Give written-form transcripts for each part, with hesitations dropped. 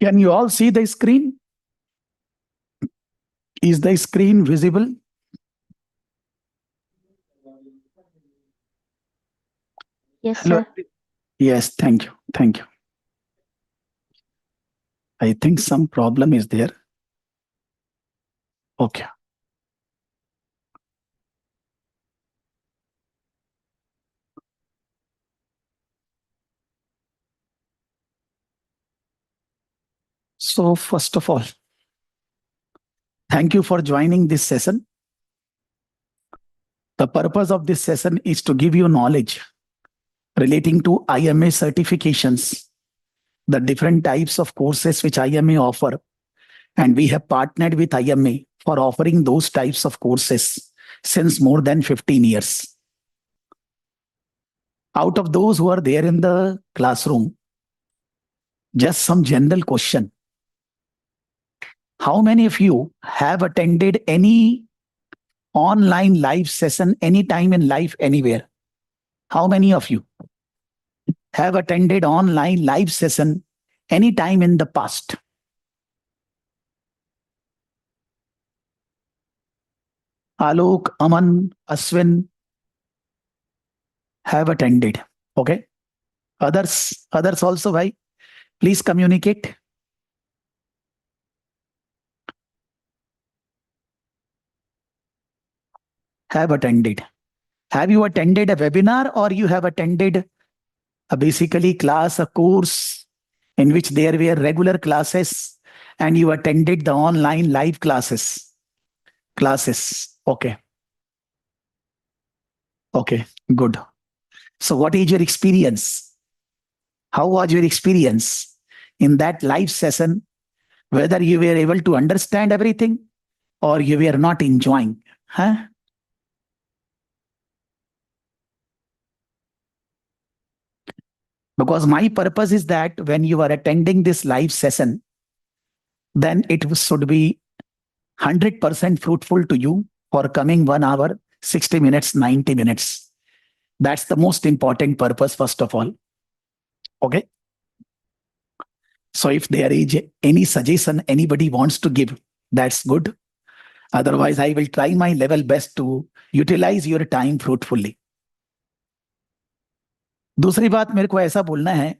Can you all see the screen? Is the screen visible? Yes, Hello. sir. Yes, thank you. Thank you. I think some problem is there. Okay. So first of all, thank you for joining this session. The purpose of this session is to give you knowledge relating to IMA certifications, the different types of courses which IMA offer. And we have partnered with IMA for offering those types of courses since more than 15 years. Out of those who are there in the classroom, just some general question. How many of you have attended any online live session anytime in life, anywhere? How many of you have attended online live session anytime in the past? Alok, Aman, Aswin have attended. Okay. Others also, bhai. Please communicate. Have attended. Have you attended a webinar or you have attended a basically class, a course in which there were regular classes and you attended the online live classes? Okay. Okay, good. So what is your experience? How was your experience in that live session? Whether you were able to understand everything or you were not enjoying? Huh? Because my purpose is that when you are attending this live session, then it should be 100% fruitful to you for coming 1 hour, 60 minutes, 90 minutes. That's the most important purpose, first of all. Okay. So if there is any suggestion anybody wants to give, that's good. Otherwise, I will try my level best to utilize your time fruitfully. दूसरी बात मेरे को ऐसा बोलना है,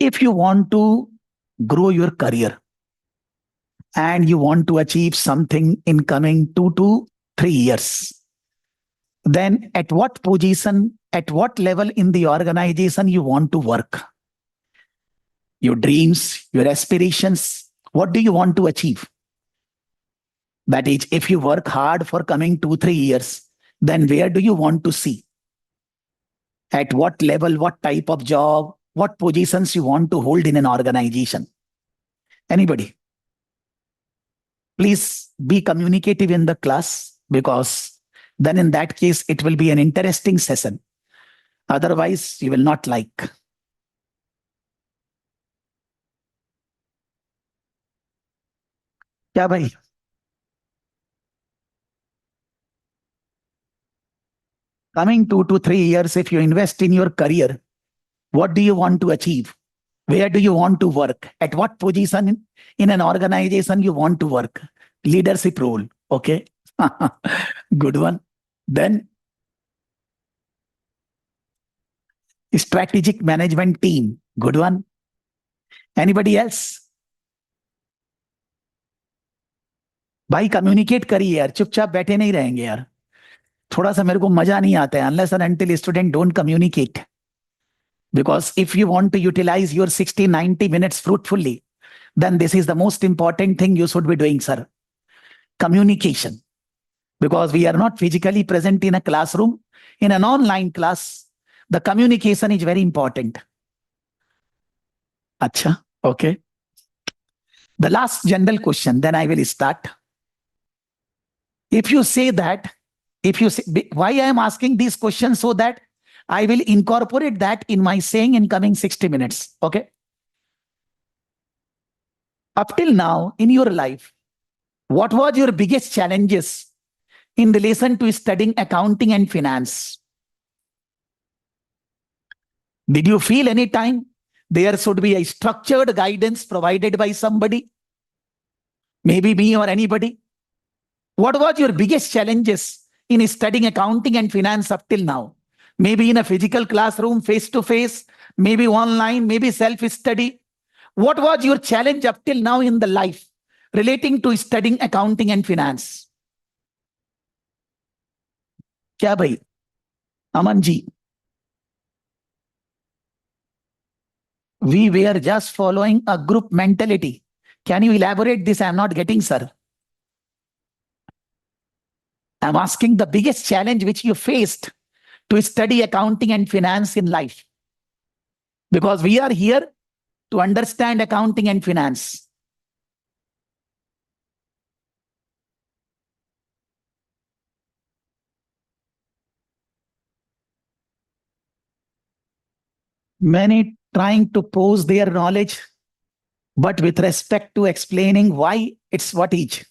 if you want to grow your career and you want to achieve something in coming 2 to 3 years, then at what position, at what level in the organization you want to work? Your dreams, your aspirations, what do you want to achieve? That is, if you work hard for coming 2, 3 years, then where do you want to see? At what level, what type of job, what positions you want to hold in an organization? Anybody? Please be communicative in the class, because then in that case, it will be an interesting session. Otherwise, you will not like. क्या भाई? Coming 2 to 3 years, if you invest in your career, what do you want to achieve? Where do you want to work? At what position in an organization you want to work? Leadership role. Okay. Good one. Then strategic management team. Good one. Anybody else? भाई communicate करिए यार, चुपचाप बैठे नहीं रहेंगे यार. थोड़ा सा मेरे को मजा नहीं आता है unless and until student don't communicate. Because if you want to utilize your 60, 90 minutes fruitfully, then this is the most important thing you should be doing, sir. Communication. Because we are not physically present in a classroom. In an online class, the communication is very important. Acha, okay. The last general question, then I will start. If you say that, why I am asking these questions, so that I will incorporate that in my saying in coming 60 minutes. Okay. Up till now in your life, what was your biggest challenges in relation to studying accounting and finance? Did you feel any time There should be a structured guidance provided by somebody, maybe me or anybody. What was your biggest challenges in studying accounting and finance up till now? Maybe in a physical classroom, face to face, maybe online, maybe self-study. What was your challenge up till now in the life relating to studying accounting and finance? क्या भाई Aman ji? We were just following a group mentality. Can you elaborate this? I'm not getting, sir. I'm asking the biggest challenge which you faced to study accounting and finance in life. Because we are here to understand accounting and finance. Many trying to pose their knowledge, but with respect to explaining why it's what each.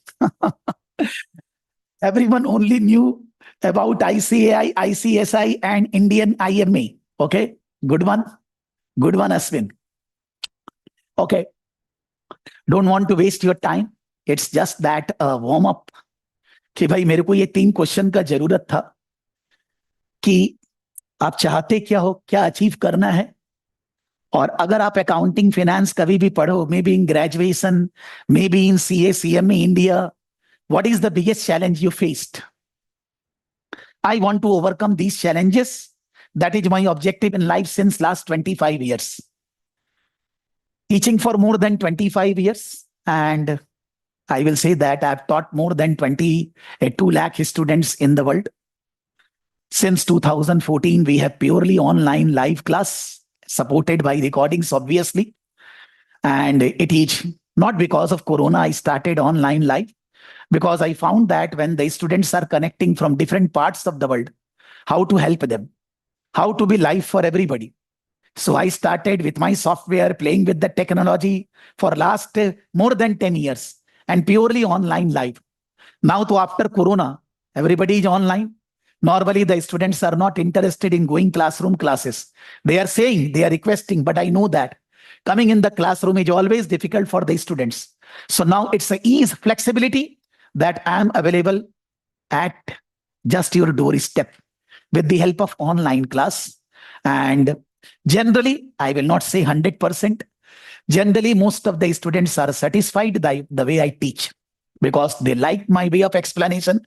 Everyone only knew about ICAI, ICSI, and Indian IMA. Okay, good one. Good one, Aswin. Okay, don't want to waste your time. It's just that warm up. कि भाई मेरे को ये 3 question का जरूरत था कि आप चाहते क्या हो, क्या अचीव करना है, और अगर आप अकाउंटिंग फाइनेंस कभी भी पढ़ो, may be in graduation, may be in CA CMA India, what is the biggest challenge you faced? I want to overcome these challenges. That is my objective in life since last 25 years. Teaching for more than 25 years, and I will say that I've taught more than 2 lakh students in the world. Since 2014, we have purely online live class supported by recordings, obviously. And it is not because of Corona I started online live, because I found that when the students are connecting from different parts of the world, how to help them, how to be live for everybody. So I started with my software, playing with the technology for last more than 10 years and purely online live. Now to after Corona, everybody is online. Normally the students are not interested in going classroom classes. They are saying, they are requesting, but I know that coming in the classroom is always difficult for the students. So now it's a ease, flexibility that I am available at just your doorstep with the help of online class. And generally, I will not say 100%. Generally, most of the students are satisfied by the way I teach because they like my way of explanation.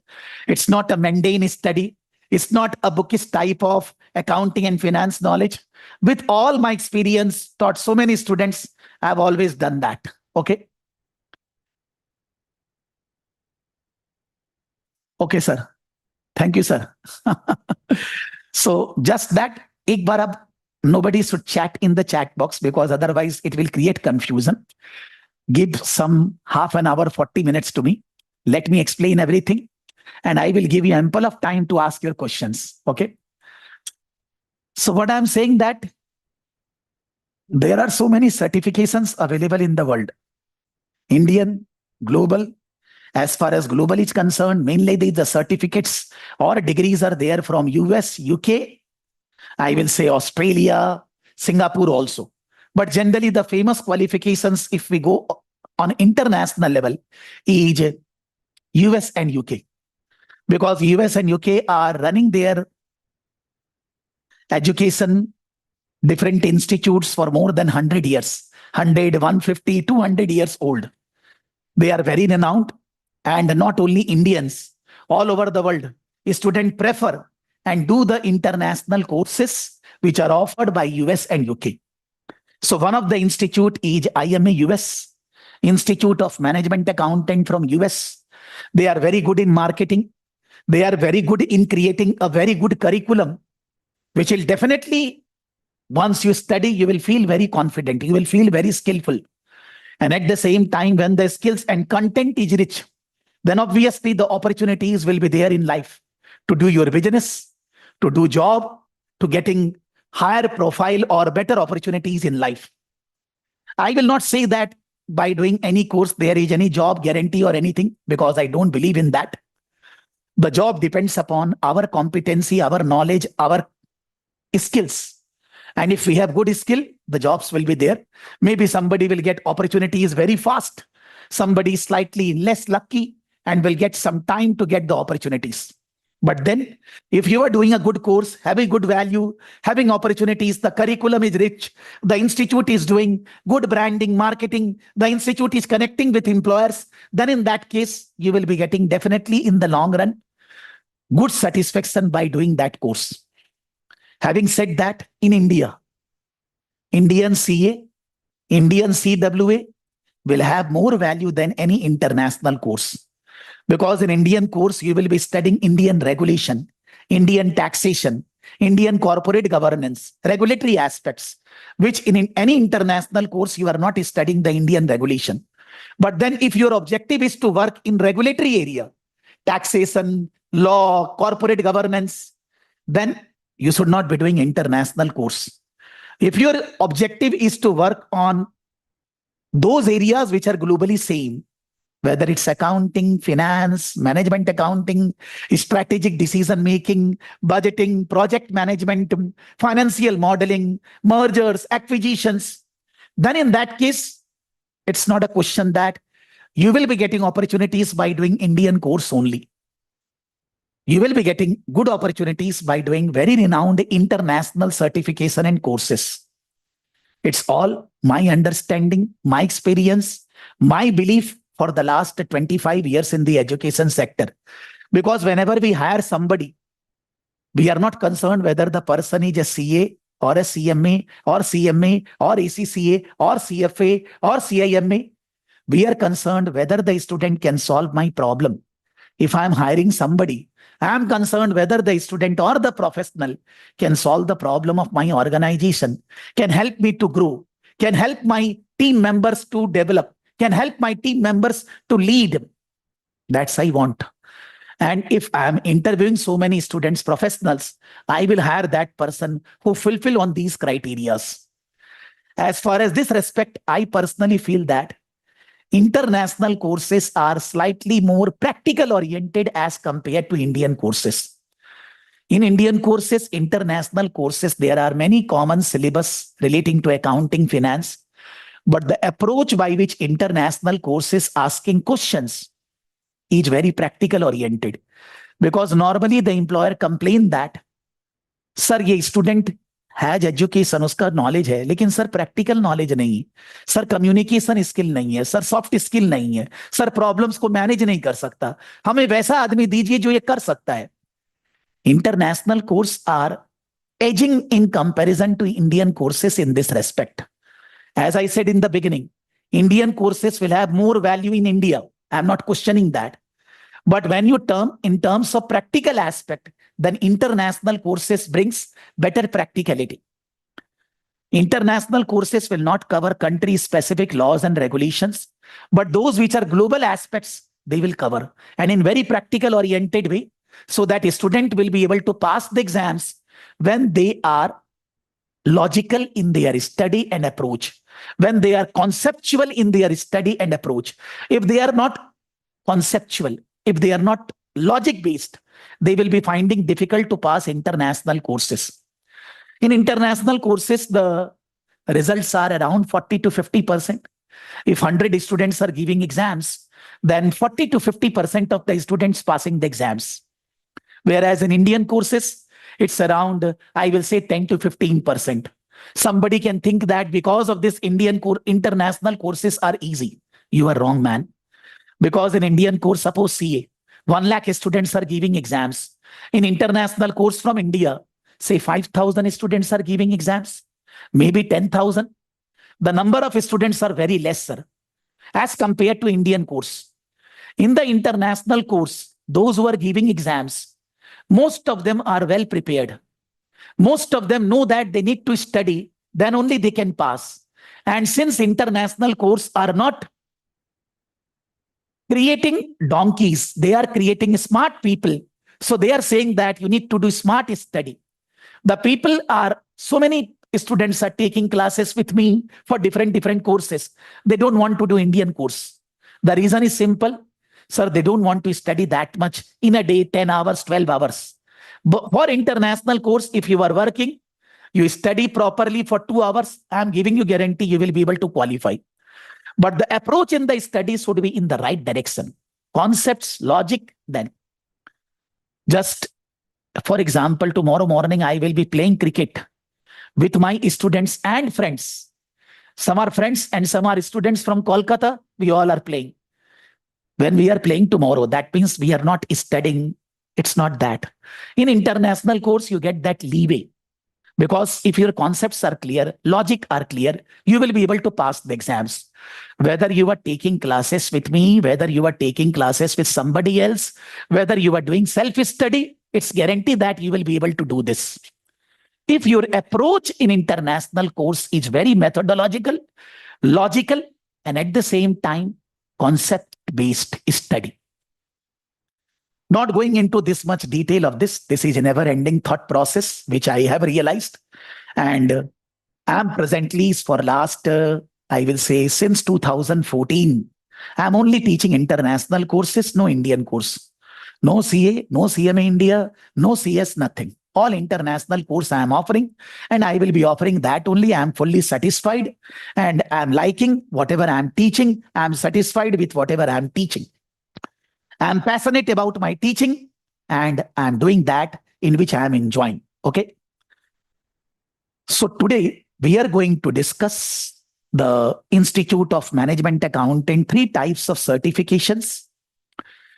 It's not a mundane study. It's not a bookish type of accounting and finance knowledge. With all my experience, taught so many students, I've always done that. Okay. Okay, sir. Thank you, sir. So just that, एक बार अब nobody should chat in the chat box because otherwise it will create confusion. Give some half an hour, 40 minutes to me. Let me explain everything. And I will give you ample of time to ask your questions. Okay. So what I'm saying that there are so many certifications available in the world. Indian, global. As far as global is concerned, mainly the certificates or degrees are there from US, UK, I will say Australia, Singapore also. But generally the famous qualifications, if we go on international level, is US and UK. Because US and UK are running their education, different institutes for more than 100 years, 100, 150, 200 years old. They are very renowned. And not only Indians, all over the world, students prefer and do the international courses which are offered by US and UK. So one of the institute is IMA US, Institute of Management Accountant from US. They are very good in marketing. They are very good in creating a very good curriculum, which will definitely, once you study, you will feel very confident. You will feel very skillful. And at the same time, when the skills and content is rich, then obviously the opportunities will be there in life to do your business, to do job, to getting higher profile or better opportunities in life. I will not say that by doing any course there is any job guarantee or anything, because I don't believe in that. The job depends upon our competency, our knowledge, our skills. And if we have good skill, the jobs will be there. Maybe somebody will get opportunities very fast. Somebody is slightly less lucky and will get some time to get the opportunities. But then, if you are doing a good course, having good value, having opportunities, the curriculum is rich, the institute is doing good branding, marketing, the institute is connecting with employers, then in that case, you will be getting definitely in the long run good satisfaction by doing that course. Having said that, in India, Indian CA, Indian CWA will have more value than any international course. Because in Indian course, you will be studying Indian regulation, Indian taxation, Indian corporate governance, regulatory aspects, which in any international course, you are not studying the Indian regulation. But then if your objective is to work in regulatory area, taxation, law, corporate governance, then you should not be doing international course. If your objective is to work on those areas which are globally same, whether it's accounting, finance, management accounting, strategic decision making, budgeting, project management, financial modeling, mergers, acquisitions, then in that case, it's not a question that you will be getting opportunities by doing Indian course only. You will be getting good opportunities by doing very renowned international certification and courses. It's all my understanding, my experience, my belief for the last 25 years in the education sector. Because whenever we hire somebody, we are not concerned whether the person is a CA or a CMA or CMA or ACCA or CFA or CIMA. We are concerned whether the student can solve my problem. If I am hiring somebody, I am concerned whether the student or the professional can solve the problem of my organization, can help me to grow, can help my team members to develop, can help my team members to lead. That's I want. And if I am interviewing so many students, professionals, I will hire that person who fulfill on these criterias. As far as this respect, I personally feel that international courses are slightly more practical oriented as compared to Indian courses. In Indian courses, international courses, there are many common syllabus relating to accounting, finance, but the approach by which international courses asking questions is very practical oriented. Because normally the employer complain that, sir, ये student has education, उसका knowledge है, लेकिन sir practical knowledge नहीं, sir communication skill नहीं है, sir soft skill नहीं है, sir problems को मैनेज नहीं कर सकता, हमें वैसा आदमी दीजिए जो ये कर सकता है. International courses are edging in comparison to Indian courses in this respect. As I said in the beginning, Indian courses will have more value in India. I'm not questioning that. But when you term in terms of practical aspect, then international courses brings better practicality. International courses will not cover country-specific laws and regulations, but those which are global aspects, they will cover. And in very practical-oriented way, so that a student will be able to pass the exams when they are logical in their study and approach, when they are conceptual in their study and approach. If they are not conceptual, if they are not logic-based, they will be finding difficult to pass international courses. In international courses, the results are around 40 to 50%. If 100 students are giving exams, then 40 to 50% of the students passing the exams. Whereas in Indian courses, it's around, I will say 10 to 15%. Somebody can think that because of this international courses are easy. You are wrong, man. Because in Indian course, suppose CA, 1 lakh students are giving exams. In international course from India, say 5,000 students are giving exams, maybe 10,000. The number of students are very less, sir, as compared to Indian course. In the international course, those who are giving exams, most of them are well prepared. Most of them know that they need to study, then only they can pass. And since international course are not creating donkeys, they are creating smart people. So they are saying that you need to do smart study. The people are, so many students are taking classes with me for different courses. They don't want to do Indian course. The reason is simple. Sir, they don't want to study that much in a day, 10 hours, 12 hours. But for international course, if you are working, You study properly for 2 hours, I'm giving you guarantee you will be able to qualify. But the approach in the study should be in the right direction. Concepts, logic, then. Just for example, tomorrow morning I will be playing cricket with my students and friends. Some are friends and some are students from Kolkata. We all are playing. When we are playing tomorrow, that means we are not studying. It's not that. In international course, you get that leeway. Because if your concepts are clear, logic are clear, you will be able to pass the exams. Whether you are taking classes with me, whether you are taking classes with somebody else, whether you are doing self-study, it's guaranteed that you will be able to do this. If your approach in international course is very methodological, logical, and at the same time, concept-based study. Not going into this much detail of this is a never-ending thought process, which I have realized. And I'm presently for last, I will say since 2014, I'm only teaching international courses, no Indian course. No CA, no CMA India, no CS, nothing. All international course I am offering, and I will be offering that only. I am fully satisfied and I'm liking whatever I'm teaching. I'm satisfied with whatever I'm teaching. I'm passionate about my teaching and I'm doing that in which I am enjoying. Okay. So today we are going to discuss the Institute of Management Accounting, 3 types of certifications.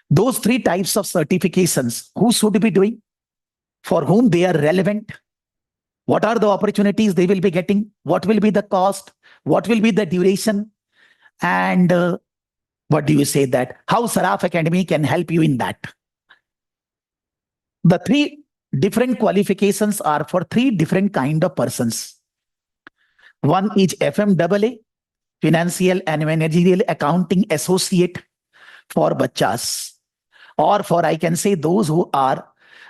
Those 3 types of certifications, who should be doing, for whom they are relevant, what are the opportunities they will be getting, what will be the cost, what will be the duration, and what do you say that, how Saraf Academy can help you in that. The 3 different qualifications are for 3 different kind of persons. One is FMAA, Financial and Managerial Accounting Associate for bachas, or for I can say those who are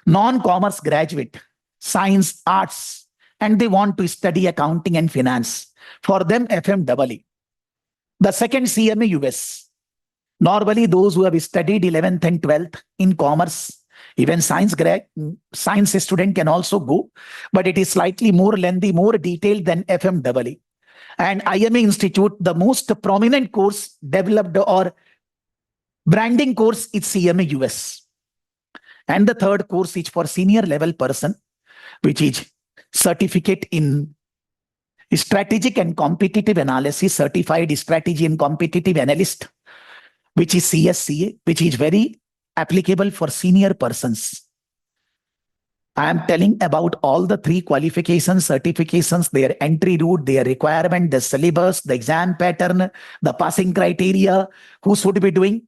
non-commerce graduate, science, arts, and they want to study accounting and finance. For them, FMAA. The second, CMA US. Normally, those who have studied 11th and 12th in commerce, even science student can also go, but it is slightly more lengthy, more detailed than FMAA. And IMA Institute, the most prominent course developed or branding course is CMA US. And the third course is for senior level person, which is certificate in strategic and competitive analysis, certified strategy and competitive analyst, which is CSCA, which is very applicable for senior persons. I am telling about all the 3 qualifications, certifications, their entry route, their requirement, the syllabus, the exam pattern, the passing criteria, who should be doing.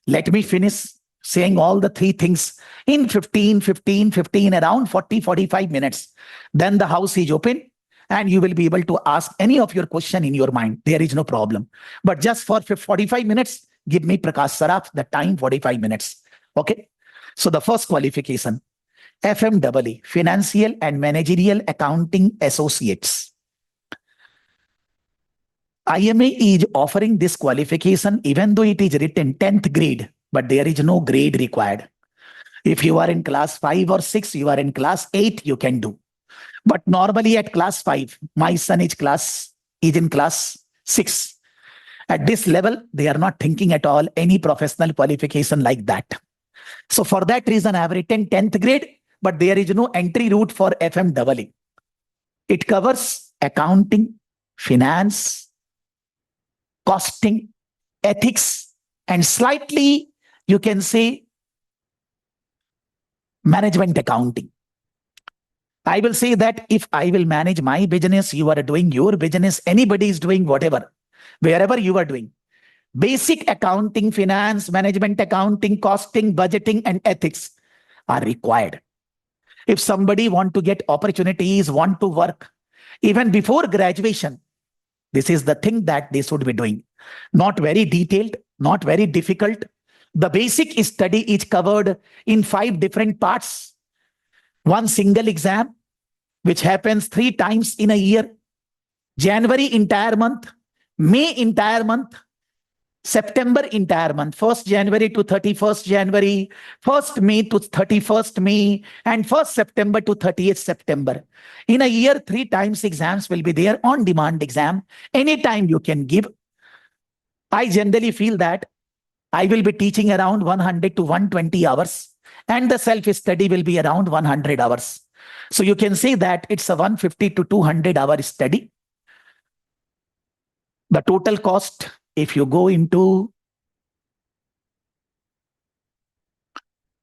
Let me finish saying all the 3 things in 15, around 40, 45 minutes. Then the house is open and you will be able to ask any of your question in your mind. There is no problem. But just for 45 minutes, give me Prakash Saraf, the time 45 minutes. Okay. So the first qualification, FMAA, Financial and Managerial Accounting Associates. IMA is offering this qualification even though it is written 10th grade, but there is no grade required. If you are in class 5 or 6, you are in class 8, you can do. But normally at class 5, my son is in class 6. At this level, they are not thinking at all any professional qualification like that. So for that reason, I have written 10th grade, but there is no entry route for FMAA. It covers accounting, finance, costing, ethics, and slightly, you can say, management accounting. I will say that if I will manage my business, you are doing your business, anybody is doing whatever, wherever you are doing. Basic accounting, finance, management accounting, costing, budgeting, and ethics are required. If somebody want to get opportunities, want to work, even before graduation, this is the thing that they should be doing. Not very detailed, not very difficult. The basic study is covered in 5 different parts. One single exam, which happens 3 times in a year. January entire month, May entire month, September entire month, 1st January to 31st January, 1st May to 31st May, and 1st September to 30th September. In a year, 3 times exams will be there, on demand exam. Anytime you can give. I generally feel that I will be teaching around 100 to 120 hours, and the self-study will be around 100 hours. So you can say that it's a 150 to 200 hour study. The total cost, if you go into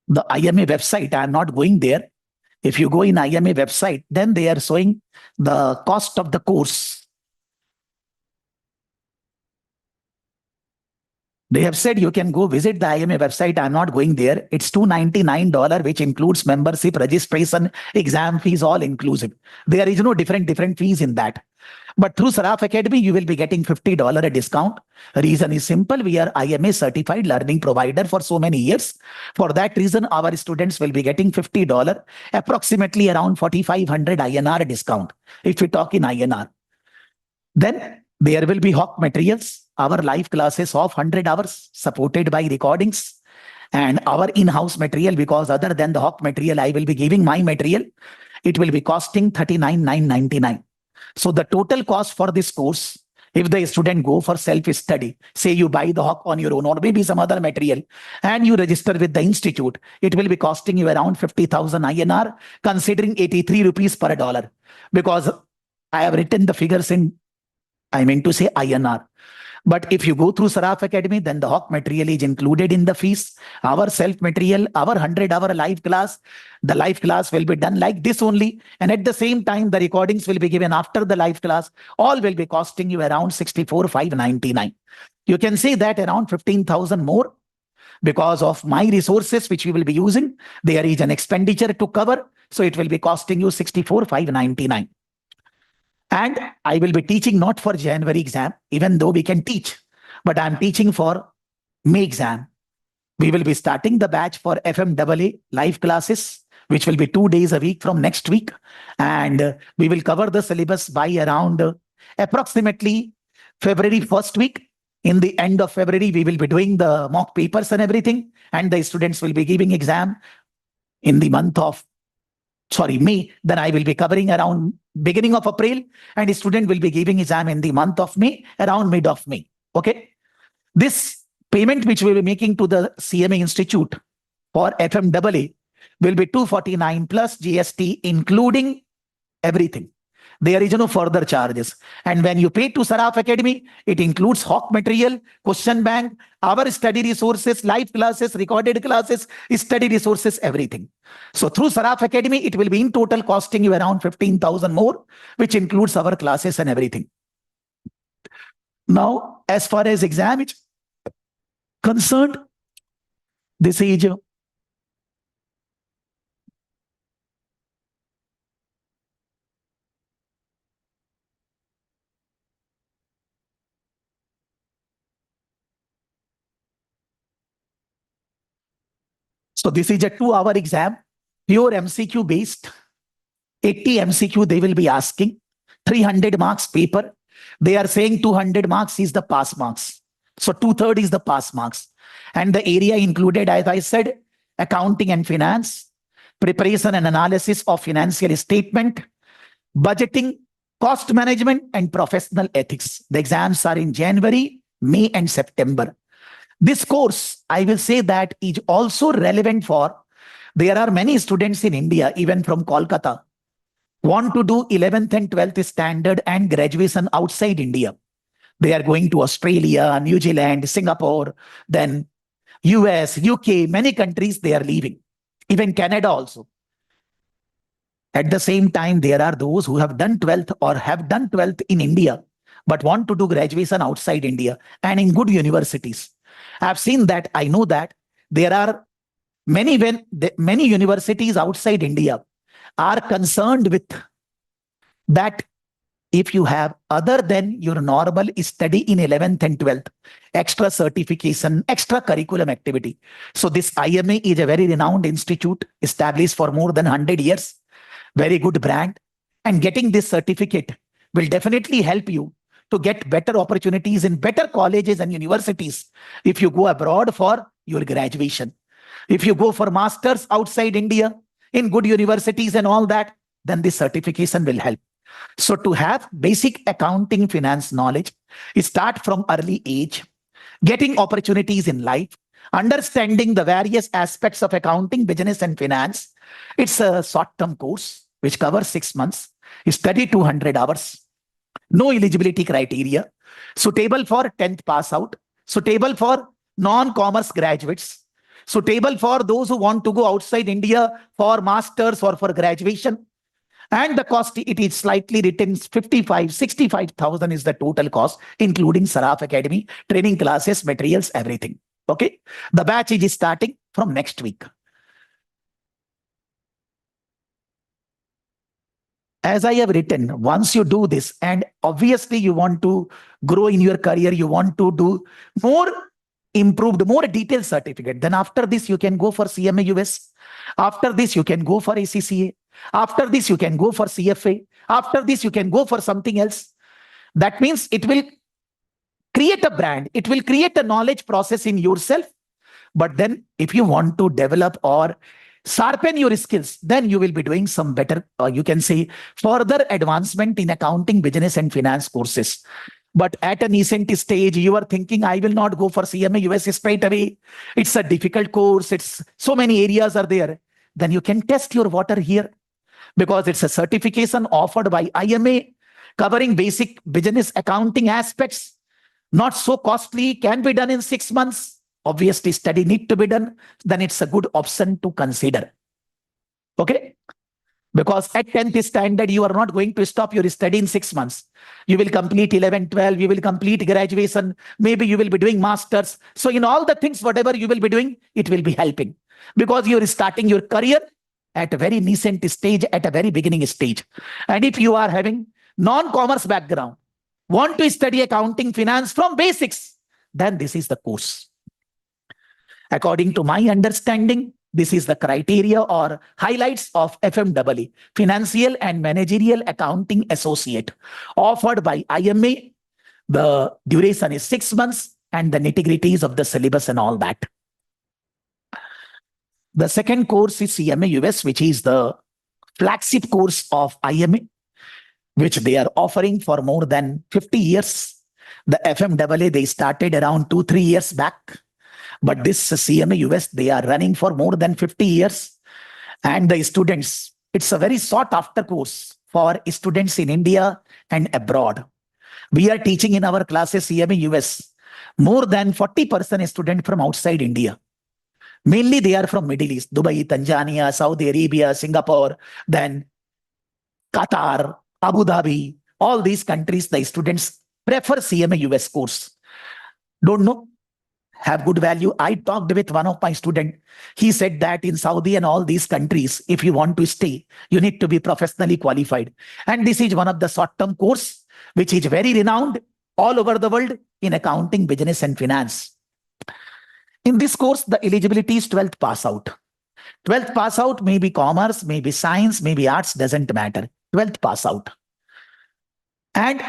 the IMA website, I'm not going there. If you go in IMA website, then they are showing the cost of the course. They have said you can go visit the IMA website. I'm not going there. It's $299, which includes membership, registration, exam fees, all inclusive. There is no different fees in that. But through Saraf Academy, you will be getting $50 a discount. Reason is simple. We are IMA certified learning provider for so many years. For that reason, our students will be getting $50, approximately around 4,500 INR discount, if we talk in INR. Then there will be HOC materials, our live classes of 100 hours supported by recordings, and our in-house material, because other than the HOC material, I will be giving my material. It will be costing 39,999. So the total cost for this course, if the student go for self-study, say you buy the HOC on your own or maybe some other material, and you register with the institute, it will be costing you around 50,000 INR, considering 83 rupees per dollar. Because I have written the figures in, I meant to say INR. But if you go through Saraf Academy, then the HOC material is included in the fees. Our self material, our 100-hour live class, the live class will be done like this only. And at the same time, the recordings will be given after the live class. All will be costing you around 64,599. You can say that around 15,000 more because of my resources, which we will be using. There is an expenditure to cover. So it will be costing you 64,599. And I will be teaching not for January exam, even though we can teach, but I'm teaching for May exam. We will be starting the batch for FMAA live classes, which will be 2 days a week from next week. And we will cover the syllabus by around approximately February 1st week. In the end of February, we will be doing the mock papers and everything. And the students will be giving exam in the month of May. Then I will be covering around beginning of April, and the student will be giving exam in the month of May, around mid of May. Okay. This payment which we will be making to the CMA Institute for FMAA will be 249 plus GST, including everything. There is no further charges. And when you pay to Saraf Academy, it includes HOC material, question bank, our study resources, live classes, recorded classes, study resources, everything. So through Saraf Academy, it will be in total costing you around 15,000 more, which includes our classes and everything. Now, as far as exam is concerned, this is so this is a 2-hour exam, pure MCQ based. 80 MCQ they will be asking, 300 marks paper. They are saying 200 marks is the pass marks. So 2/3 is the pass marks. And the area included, as I said, accounting and finance, preparation and analysis of financial statement, budgeting, cost management, and professional ethics. The exams are in January, May, and September. This course, I will say that is also relevant for, there are many students in India, even from Kolkata, want to do 11th and 12th standard and graduation outside India. They are going to Australia, New Zealand, Singapore, then US, UK, many countries they are leaving, even Canada also. At the same time, there are those who have done 12th or have done 12th in India, but want to do graduation outside India and in good universities. I've seen that, I know that there are many universities outside India are concerned with that. If you have other than your normal study in 11th and 12th, extra certification, extra curriculum activity. So this IMA is a very renowned institute established for more than 100 years, very good brand, and getting this certificate will definitely help you to get better opportunities in better colleges and universities if you go abroad for your graduation. If you go for masters outside India in good universities and all that, then this certification will help. So to have basic accounting finance knowledge, start from early age, getting opportunities in life, understanding the various aspects of accounting, business, and finance. It's a short-term course which covers 6 months. You study 200 hours. No eligibility criteria. Suitable for 10th pass out. Suitable for non-commerce graduates. Suitable for those who want to go outside India for masters or for graduation. And the cost, it is slightly written 65,000 is the total cost, including Saraf Academy, training classes, materials, everything. Okay. The batch is starting from next week. As I have written, once you do this, and obviously you want to grow in your career, you want to do more improved, more detailed certificate, then after this, you can go for CMA US. After this, you can go for ACCA. After this, you can go for CFA. After this, you can go for something else. That means it will create a brand. It will create a knowledge process in yourself. But then if you want to develop or sharpen your skills, then you will be doing some better, you can say, further advancement in accounting, business, and finance courses. But at a nascent stage, you are thinking, I will not go for CMA US straight away. It's a difficult course. It's so many areas are there. Then you can test your water here, because it's a certification offered by IMA covering basic business accounting aspects. Not so costly, can be done in 6 months. Obviously, study need to be done. Then it's a good option to consider. Okay? Because at 10th standard, you are not going to stop your study in 6 months. You will complete 11, 12, you will complete graduation. Maybe you will be doing masters. So in all the things, whatever you will be doing, it will be helping. Because you are starting your career at a very nascent stage, at a very beginning stage. And if you are having non-commerce background, want to study accounting, finance from basics, then this is the course. According to my understanding, this is the criteria or highlights of FMAA, Financial and Managerial Accounting Associate, offered by IMA. The duration is 6 months and the nitty-gritties of the syllabus and all that. The second course is CMA US, which is the flagship course of IMA, which they are offering for more than 50 years. The FMAA, they started around 2-3 years back. But this CMA US, they are running for more than 50 years. And the students, it's a very sought after course for students in India and abroad. We are teaching in our classes CMA US, more than 40% student from outside India. Mainly they are from Middle East, Dubai, Tanzania, Saudi Arabia, Singapore, then Qatar, Abu Dhabi, all these countries, the students prefer CMA US course. Don't know, have good value. I talked with one of my students. He said that in Saudi and all these countries, if you want to stay, you need to be professionally qualified. And this is one of the short-term course, which is very renowned all over the world in accounting, business, and finance. In this course, the eligibility is 12th pass out. 12th pass out may be commerce, maybe science, maybe arts, doesn't matter. 12th pass out. And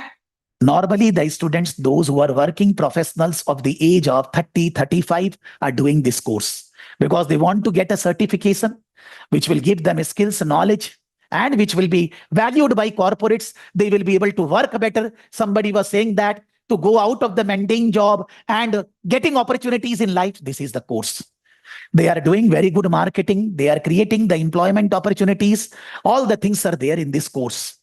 normally the students, those who are working professionals of the age of 30, 35 are doing this course because they want to get a certification which will give them skills, knowledge, and which will be valued by corporates. They will be able to work better. Somebody was saying that to go out of the mundane job and getting opportunities in life, this is the course. They are doing very good marketing. They are creating the employment opportunities. All the things are there in this course.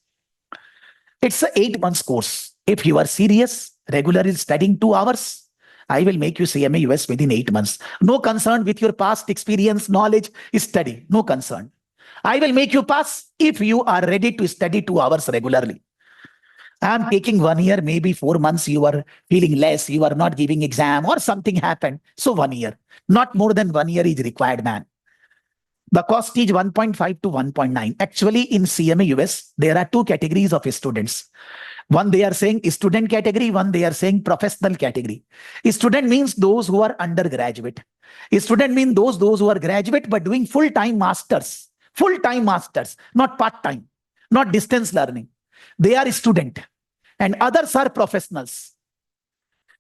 It's an 8 months course. If you are serious, regularly studying 2 hours, I will make you CMA US within 8 months. No concern with your past experience, knowledge, study. No concern. I will make you pass if you are ready to study 2 hours regularly. I am taking 1 year, maybe 4 months, you are feeling less, you are not giving exam or something happened. So 1 year, not more than 1 year is required, man. The cost is 1.5 to 1.9. Actually, in CMA US, there are 2 categories of students. One, they are saying student category. One, they are saying professional category. Student means those who are undergraduate. Student means those who are graduate but doing full-time masters. Full-time masters, not part-time, not distance learning. They are student. and others are professionals.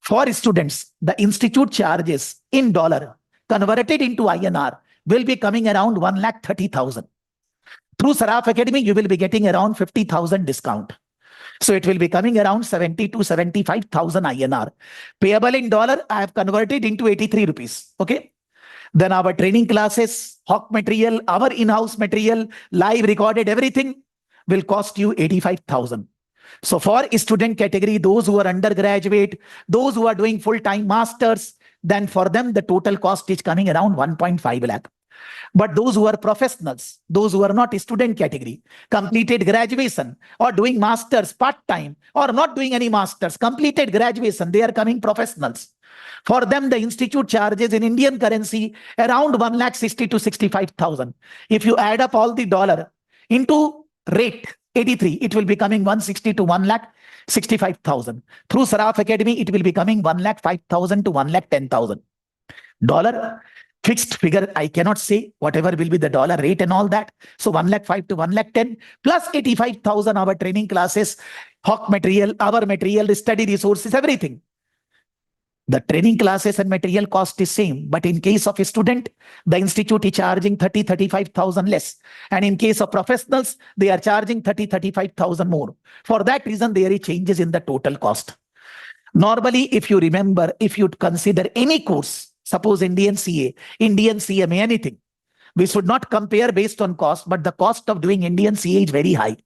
For students, the institute charges in dollar converted into INR will be coming around 1,30,000. Through Saraf Academy, you will be getting around 50,000 discount. So it will be coming around 70 to 75,000 INR. Payable in dollar, I have converted into 83 rupees. Okay. Then our training classes, hawk material, our in-house material, live recorded, everything will cost you 85,000. So for student category, those who are undergraduate, those who are doing full-time masters, then for them, the total cost is coming around 1.5 lakh. But those who are professionals, those who are not student category, completed graduation or doing masters part-time or not doing any masters, completed graduation, they are coming professionals. For them, the institute charges in Indian currency around 1,60,000 to 65,000. If you add up all the dollar into rate 83, it will be coming 160 to 1,65,000. Through Saraf Academy, it will be coming 1,05,000 to 1,10,000. Dollar fixed figure, I cannot say whatever will be the dollar rate and all that. So 1,05,000 to 1,10,000 plus 85,000 our training classes, hawk material, our material, study resources, everything. The training classes and material cost is same, but in case of a student, the institute is charging 35,000 less. And in case of professionals, they are charging 35,000 more. For that reason, there are changes in the total cost. Normally, if you remember, if you consider any course, suppose Indian CA, Indian CMA, anything, we should not compare based on cost, but the cost of doing Indian CA is very high.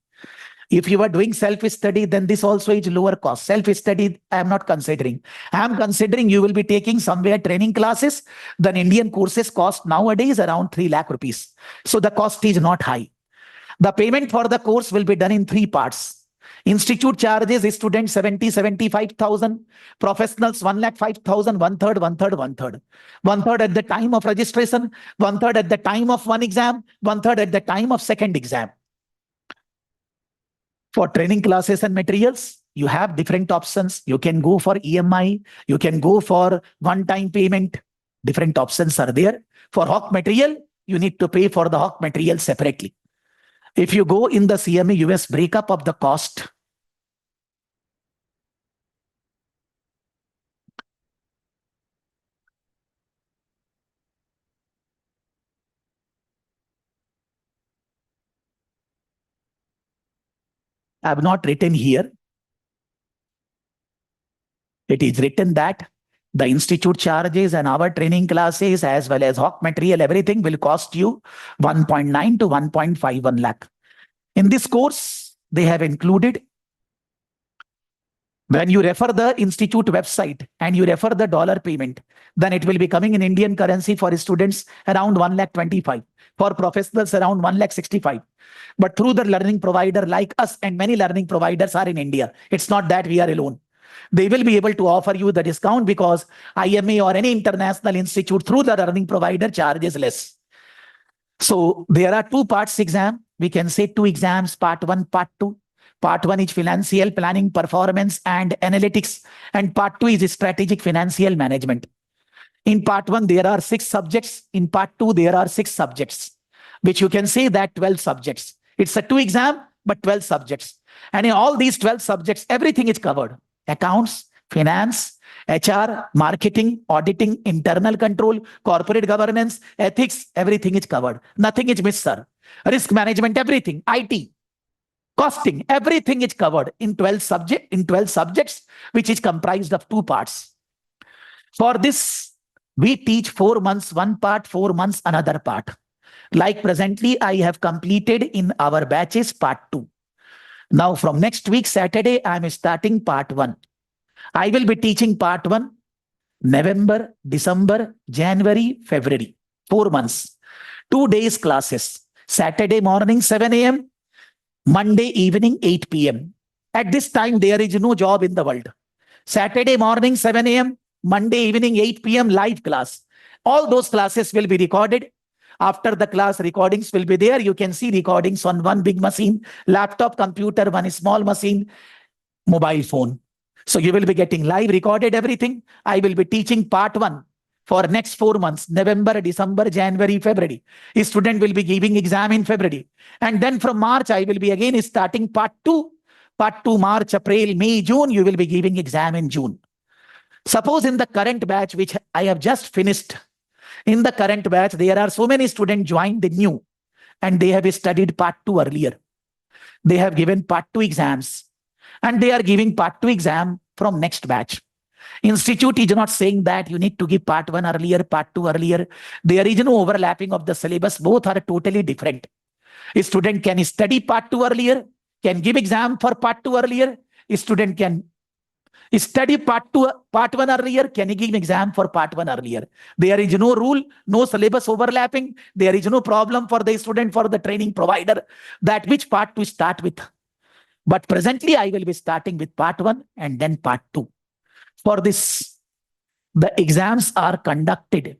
If you are doing self-study, then this also is lower cost. Self-study, I am not considering. I am considering you will be taking somewhere training classes. Then Indian courses cost nowadays around 3 lakh rupees. So the cost is not high. The payment for the course will be done in 3 parts. Institute charges students 75,000, professionals 1,05,000, one third at the time of registration, one third at the time of one exam, one third at the time of second exam. For training classes and materials, you have different options. You can go for EMI, you can go for one-time payment. Different options are there. For hawk material, you need to pay for the hawk material separately. If you go in the CMA US breakup of the cost, I have not written here. It is written that the institute charges and our training classes as well as hawk material, everything will cost you 1.9 to 1.51 lakh. In this course, they have included, when you refer the institute website and you refer the dollar payment, then it will be coming in Indian currency for students around 1,25,000, for professionals around 1,65,000. But through the learning provider like us, and many learning providers are in India, it's not that we are alone. They will be able to offer you the discount because IMA or any international institute through the learning provider charges less. So there are 2 parts exam. We can say 2 exams, part 1, part 2. Part 1 is financial planning, performance and analytics. And part 2 is strategic financial management. In part 1, there are 6 subjects. In part 2, there are 6 subjects, which you can say that 12 subjects. It's a 2 exam, but 12 subjects. And in all these 12 subjects, everything is covered. Accounts, finance, HR, marketing, auditing, internal control, corporate governance, ethics, everything is covered. Nothing is missed, sir. Risk management, everything, IT, costing, everything is covered in 12 subjects, which is comprised of 2 parts. For this, we teach 4 months, one part, 4 months, another part. Like presently, I have completed in our batches part 2. Now from next week, Saturday, I am starting part 1. I will be teaching part 1, November, December, January, February, 4 months. 2 days classes, Saturday morning, 7 a.m., Monday evening, 8 p.m. At this time, there is no job in the world. Saturday morning, 7 a.m., Monday evening, 8 p.m. live class. All those classes will be recorded. After the class, recordings will be there. You can see recordings on one big machine, laptop, computer, one small machine, mobile phone. So you will be getting live recorded everything. I will be teaching part 1 for next 4 months, November, December, January, February. A student will be giving exam in February. And then from March, I will be again starting part 2 Part 2, March, April, May, June, you will be giving exam in June. Suppose in the current batch, which I have just finished, in the current batch, there are so many students joined the new, and they have studied part 2 earlier. They have given part 2 exams, and they are giving part 2 exam from next batch. Institute is not saying that you need to give part 1 earlier, part 2 earlier. There is no overlapping of the syllabus. Both are totally different. A student can study part 2 earlier, can give exam for part 2 earlier. A student can study part 1 earlier, can give exam for part 1 earlier. There is no rule, no syllabus overlapping. There is no problem for the student, for the training provider, that which part to start with. But presently, I will be starting with part 1 and then part 2. For this, the exams are conducted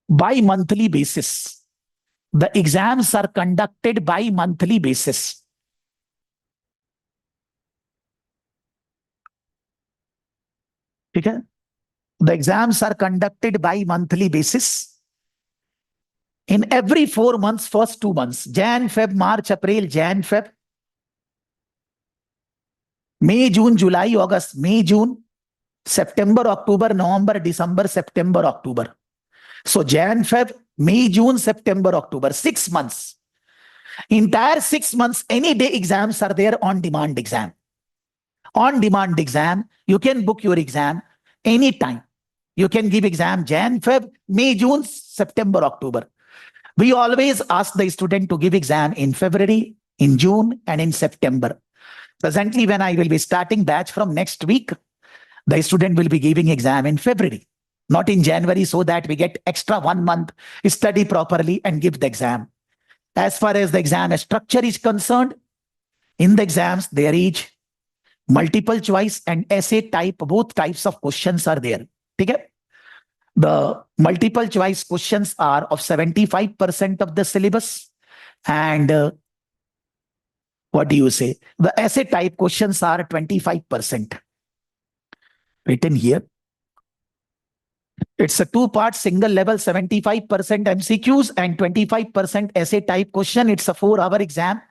by monthly basis. The exams are conducted by monthly basis. Okay? The exams are conducted by monthly basis. In every 4 months, first 2 months, Jan, Feb, March, April, Jan, Feb, May, June, July, August, May, June, September, October, November, December, September, October. So Jan, Feb, May, June, September, October, 6 months. Entire 6 months, any day exams are there, on demand exam. On demand exam, you can book your exam anytime. You can give exam Jan, Feb, May, June, September, October. We always ask the student to give exam in February, in June, and in September. Presently, when I will be starting batch from next week, the student will be giving exam in February, not in January, so that we get extra 1 month, study properly and give the exam. As far as the exam structure is concerned, in the exams, there is multiple choice and essay type, both types of questions are there. Okay? The multiple choice questions are of 75% of the syllabus, and what do you say? The essay type questions are 25%. Written here. It's a 2-part single level, 75% MCQs and 25% essay type question. It's a 4-hour exam.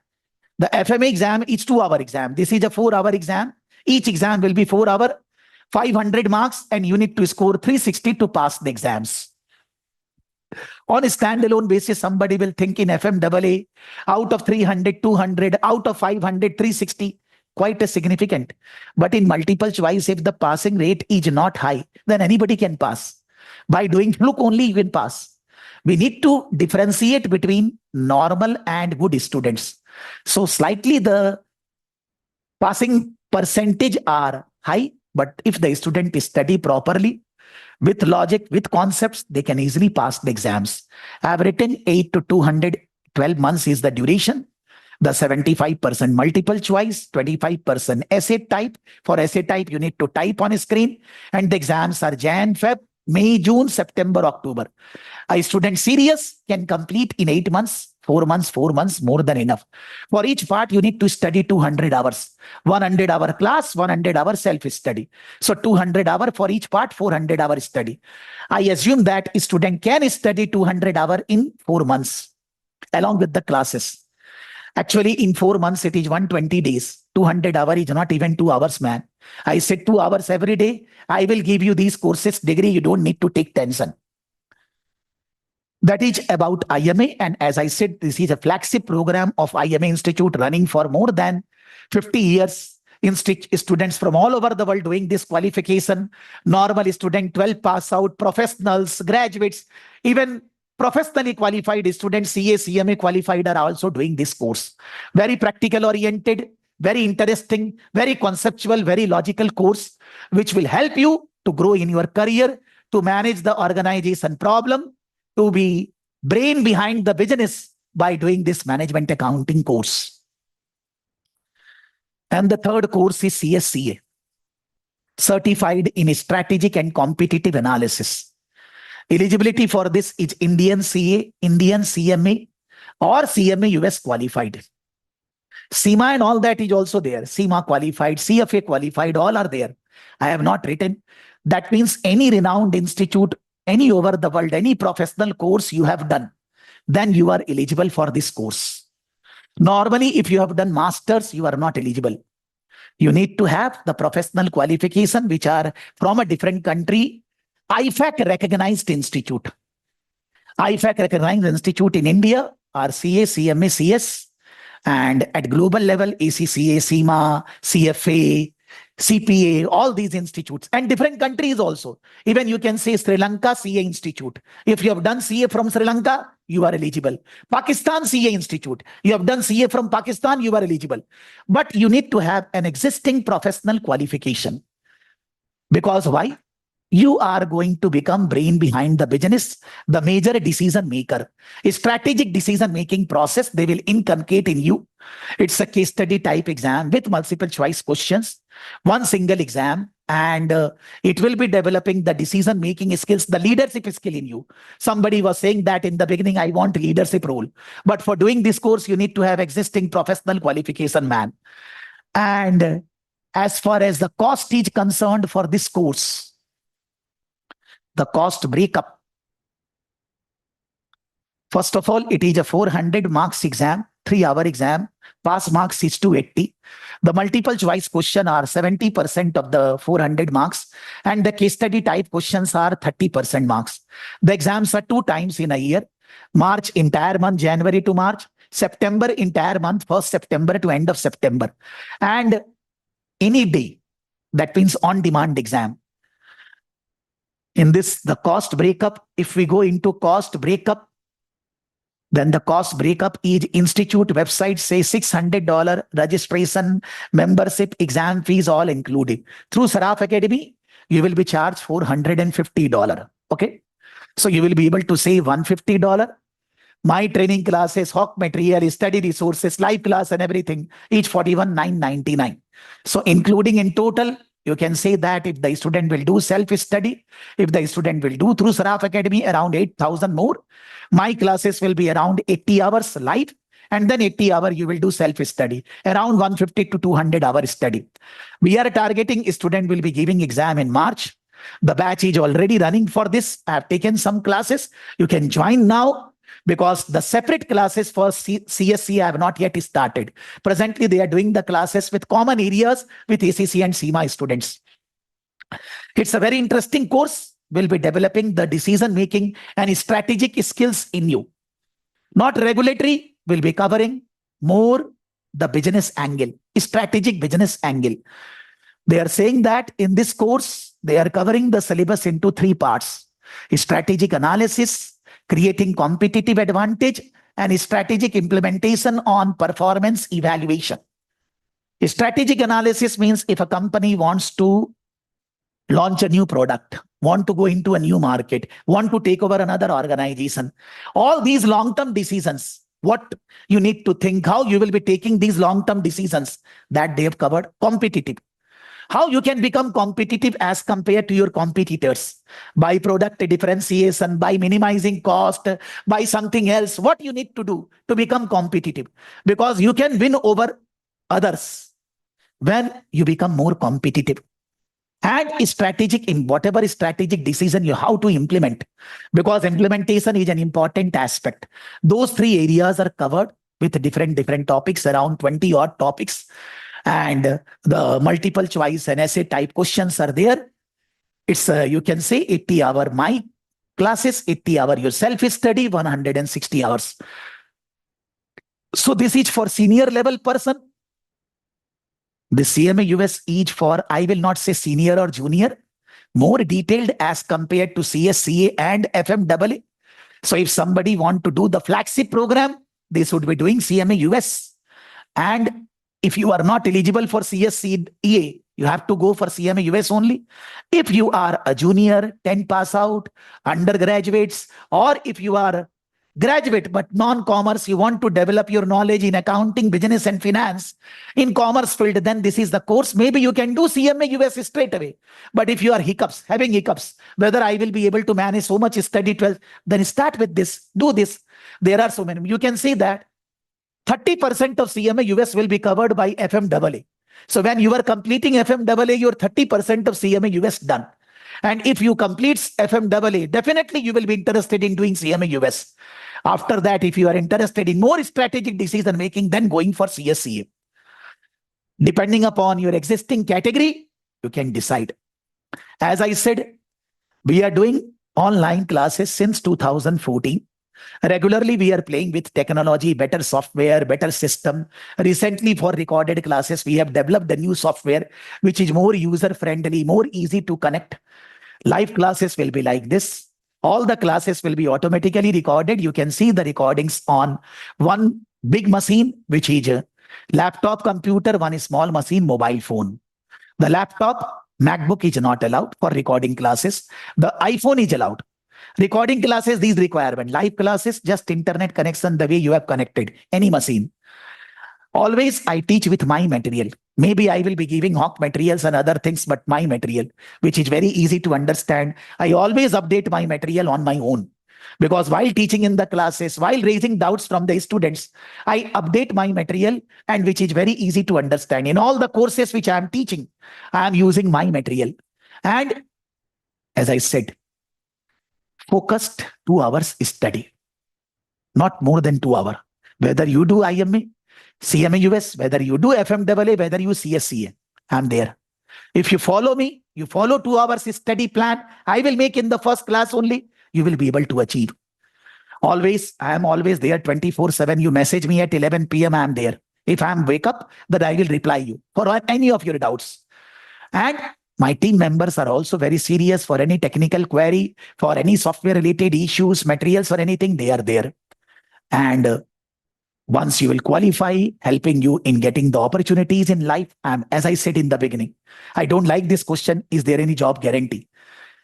The FMA exam is 2-hour exam. This is a 4-hour exam. Each exam will be 4 hours, 500 marks, and you need to score 360 to pass the exams. On a standalone basis, somebody will think in FMAA, out of 300, 200, out of 500, 360, quite a significant. But in multiple choice, if the passing rate is not high, then anybody can pass. By doing fluke only, you can pass. We need to differentiate between normal and good students. So slightly the passing percentage are high, but if the student study properly, with logic, with concepts, they can easily pass the exams. I have written 8 to 212 months is the duration. The 75% multiple choice, 25% essay type. For essay type, you need to type on a screen. And the exams are Jan, Feb, May, June, September, October. A student serious can complete in 8 months, 4 months, more than enough. For each part, you need to study 200 hours. 100 hour class, 100 hour self-study. So 200 hour for each part, 400 hour study. I assume that a student can study 200 hour in 4 months, along with the classes. Actually, in 4 months, it is 120 days. 200 hour is not even 2 hours, man. I said 2 hours every day. I will give you these courses degree. You don't need to take tension. That is about IMA. And as I said, this is a flagship program of IMA Institute running for more than 50 years. Students from all over the world doing this qualification. Normal student, 12 pass out, professionals, graduates, even professionally qualified students, CA, CMA qualified are also doing this course. Very practical oriented, very interesting, very conceptual, very logical course, which will help you to grow in your career, to manage the organization problem, to be brain behind the business by doing this management accounting course. And the third course is CSCA, Certified in Strategic and Competitive Analysis. Eligibility for this is Indian CA, Indian CMA, or CMA US qualified. CMA and all that is also there. CMA qualified, CFA qualified, all are there. I have not written. That means any renowned institute, any over the world, any professional course you have done, then you are eligible for this course. Normally, if you have done masters, you are not eligible. You need to have the professional qualification, which are from a different country, IFAC recognized institute. IFAC recognized institute in India are CA, CMA, CS, and at global level, ACCA, CIMA, CFA, CPA, all these institutes, and different countries also. Even you can say Sri Lanka CA Institute. If you have done CA from Sri Lanka, you are eligible. Pakistan CA Institute. You have done CA from Pakistan, you are eligible. But you need to have an existing professional qualification. Because why? You are going to become brain behind the business, the major decision maker. A strategic decision making process they will inculcate in you. It's a case study type exam with multiple choice questions, one single exam, and it will be developing the decision making skills, the leadership skill in you. Somebody was saying that in the beginning, I want leadership role. But for doing this course, you need to have existing professional qualification, man. And as far as the cost is concerned for this course, the cost breakup. First of all, it is a 400 marks exam, 3-hour exam. Pass marks is 280. The multiple choice question are 70% of the 400 marks, and the case study type questions are 30% marks. The exams are 2 times in a year. March entire month, January to March. September entire month, 1st September to end of September. And any day, that means on-demand exam. In this, the cost breakup, if we go into cost breakup, then the cost breakup is institute website says $600 registration, membership, exam fees all included. Through Saraf Academy, you will be charged $450. Okay. So you will be able to save $150. My training classes, Hawk material, study resources, live class and everything, each $41,999. So including in total, you can say that if the student will do self-study, if the student will do through Saraf Academy around 8,000 more, my classes will be around 80 hours live, and then 80 hours you will do self-study, around 150 to 200 hour study. We are targeting student will be giving exam in March. The batch is already running for this. I have taken some classes. You can join now, because the separate classes for CSCA have not yet started. Presently, they are doing the classes with common areas with ACC and CMA students. It's a very interesting course. We'll be developing the decision making and strategic skills in you. Not regulatory, we'll be covering more the business angle, strategic business angle. They are saying that in this course, they are covering the syllabus into 3 parts: strategic analysis, creating competitive advantage, and strategic implementation on performance evaluation. Strategic analysis means if a company wants to launch a new product, want to go into a new market, want to take over another organization, all these long-term decisions, what you need to think, how you will be taking these long-term decisions, that they have covered. Competitive. How you can become competitive as compared to your competitors by product differentiation, by minimizing cost, by something else. What you need to do to become competitive, because you can win over others when you become more competitive. And strategic, in whatever strategic decision you how to implement, because implementation is an important aspect. Those 3 areas are covered with different topics, around 20 odd topics. And the multiple choice and essay type questions are there. It's you can say 80 hour my classes, 80 hour your self-study, 160 hours. So this is for senior level person. The CMA US is for, I will not say senior or junior, more detailed as compared to CSCA and FMAA. So if somebody want to do the flagship program, they should be doing CMA US. And if you are not eligible for CSCA, you have to go for CMA US only. If you are a junior, 10 pass out, undergraduates, or if you are graduate but non-commerce, you want to develop your knowledge in accounting, business and finance in commerce field, then this is the course. Maybe you can do CMA US straight away. But if you are having hiccups, whether I will be able to manage so much study 12, then start with this, do this. There are so many. You can see that 30% of CMA US will be covered by FMAA. So when you are completing FMAA, your 30% of CMA US done. And if you complete FMAA, definitely you will be interested in doing CMA US. After that, if you are interested in more strategic decision making, then going for CSCA. Depending upon your existing category, you can decide. As I said, we are doing online classes since 2014. Regularly, we are playing with technology, better software, better system. Recently, for recorded classes, we have developed a new software which is more user friendly, more easy to connect. Live classes will be like this. All the classes will be automatically recorded. You can see the recordings on one big machine, which is a laptop computer, one small machine, mobile phone. The laptop, MacBook is not allowed for recording classes. The iPhone is allowed. Recording classes, these requirement. Live classes, just internet connection, the way you have connected any machine. Always I teach with my material. Maybe I will be giving hawk materials and other things, but my material, which is very easy to understand. I always update my material on my own. Because while teaching in the classes, while raising doubts from the students, I update my material and which is very easy to understand. In all the courses which I am teaching, I am using my material. And as I said, focused 2 hours study, not more than 2 hours. Whether you do IMA, CMA US, whether you do FMAA, whether you CSCA, I'm there. If you follow me, you follow 2 hours study plan, I will make in the first class only, you will be able to achieve. Always, I am always there 24/7. You message me at 11 p.m., I am there. If I am wake up, then I will reply you for any of your doubts. And my team members are also very serious for any technical query, for any software related issues, materials or anything, they are there. And once you will qualify, helping you in getting the opportunities in life. As I said in the beginning, I don't like this question, is there any job guarantee?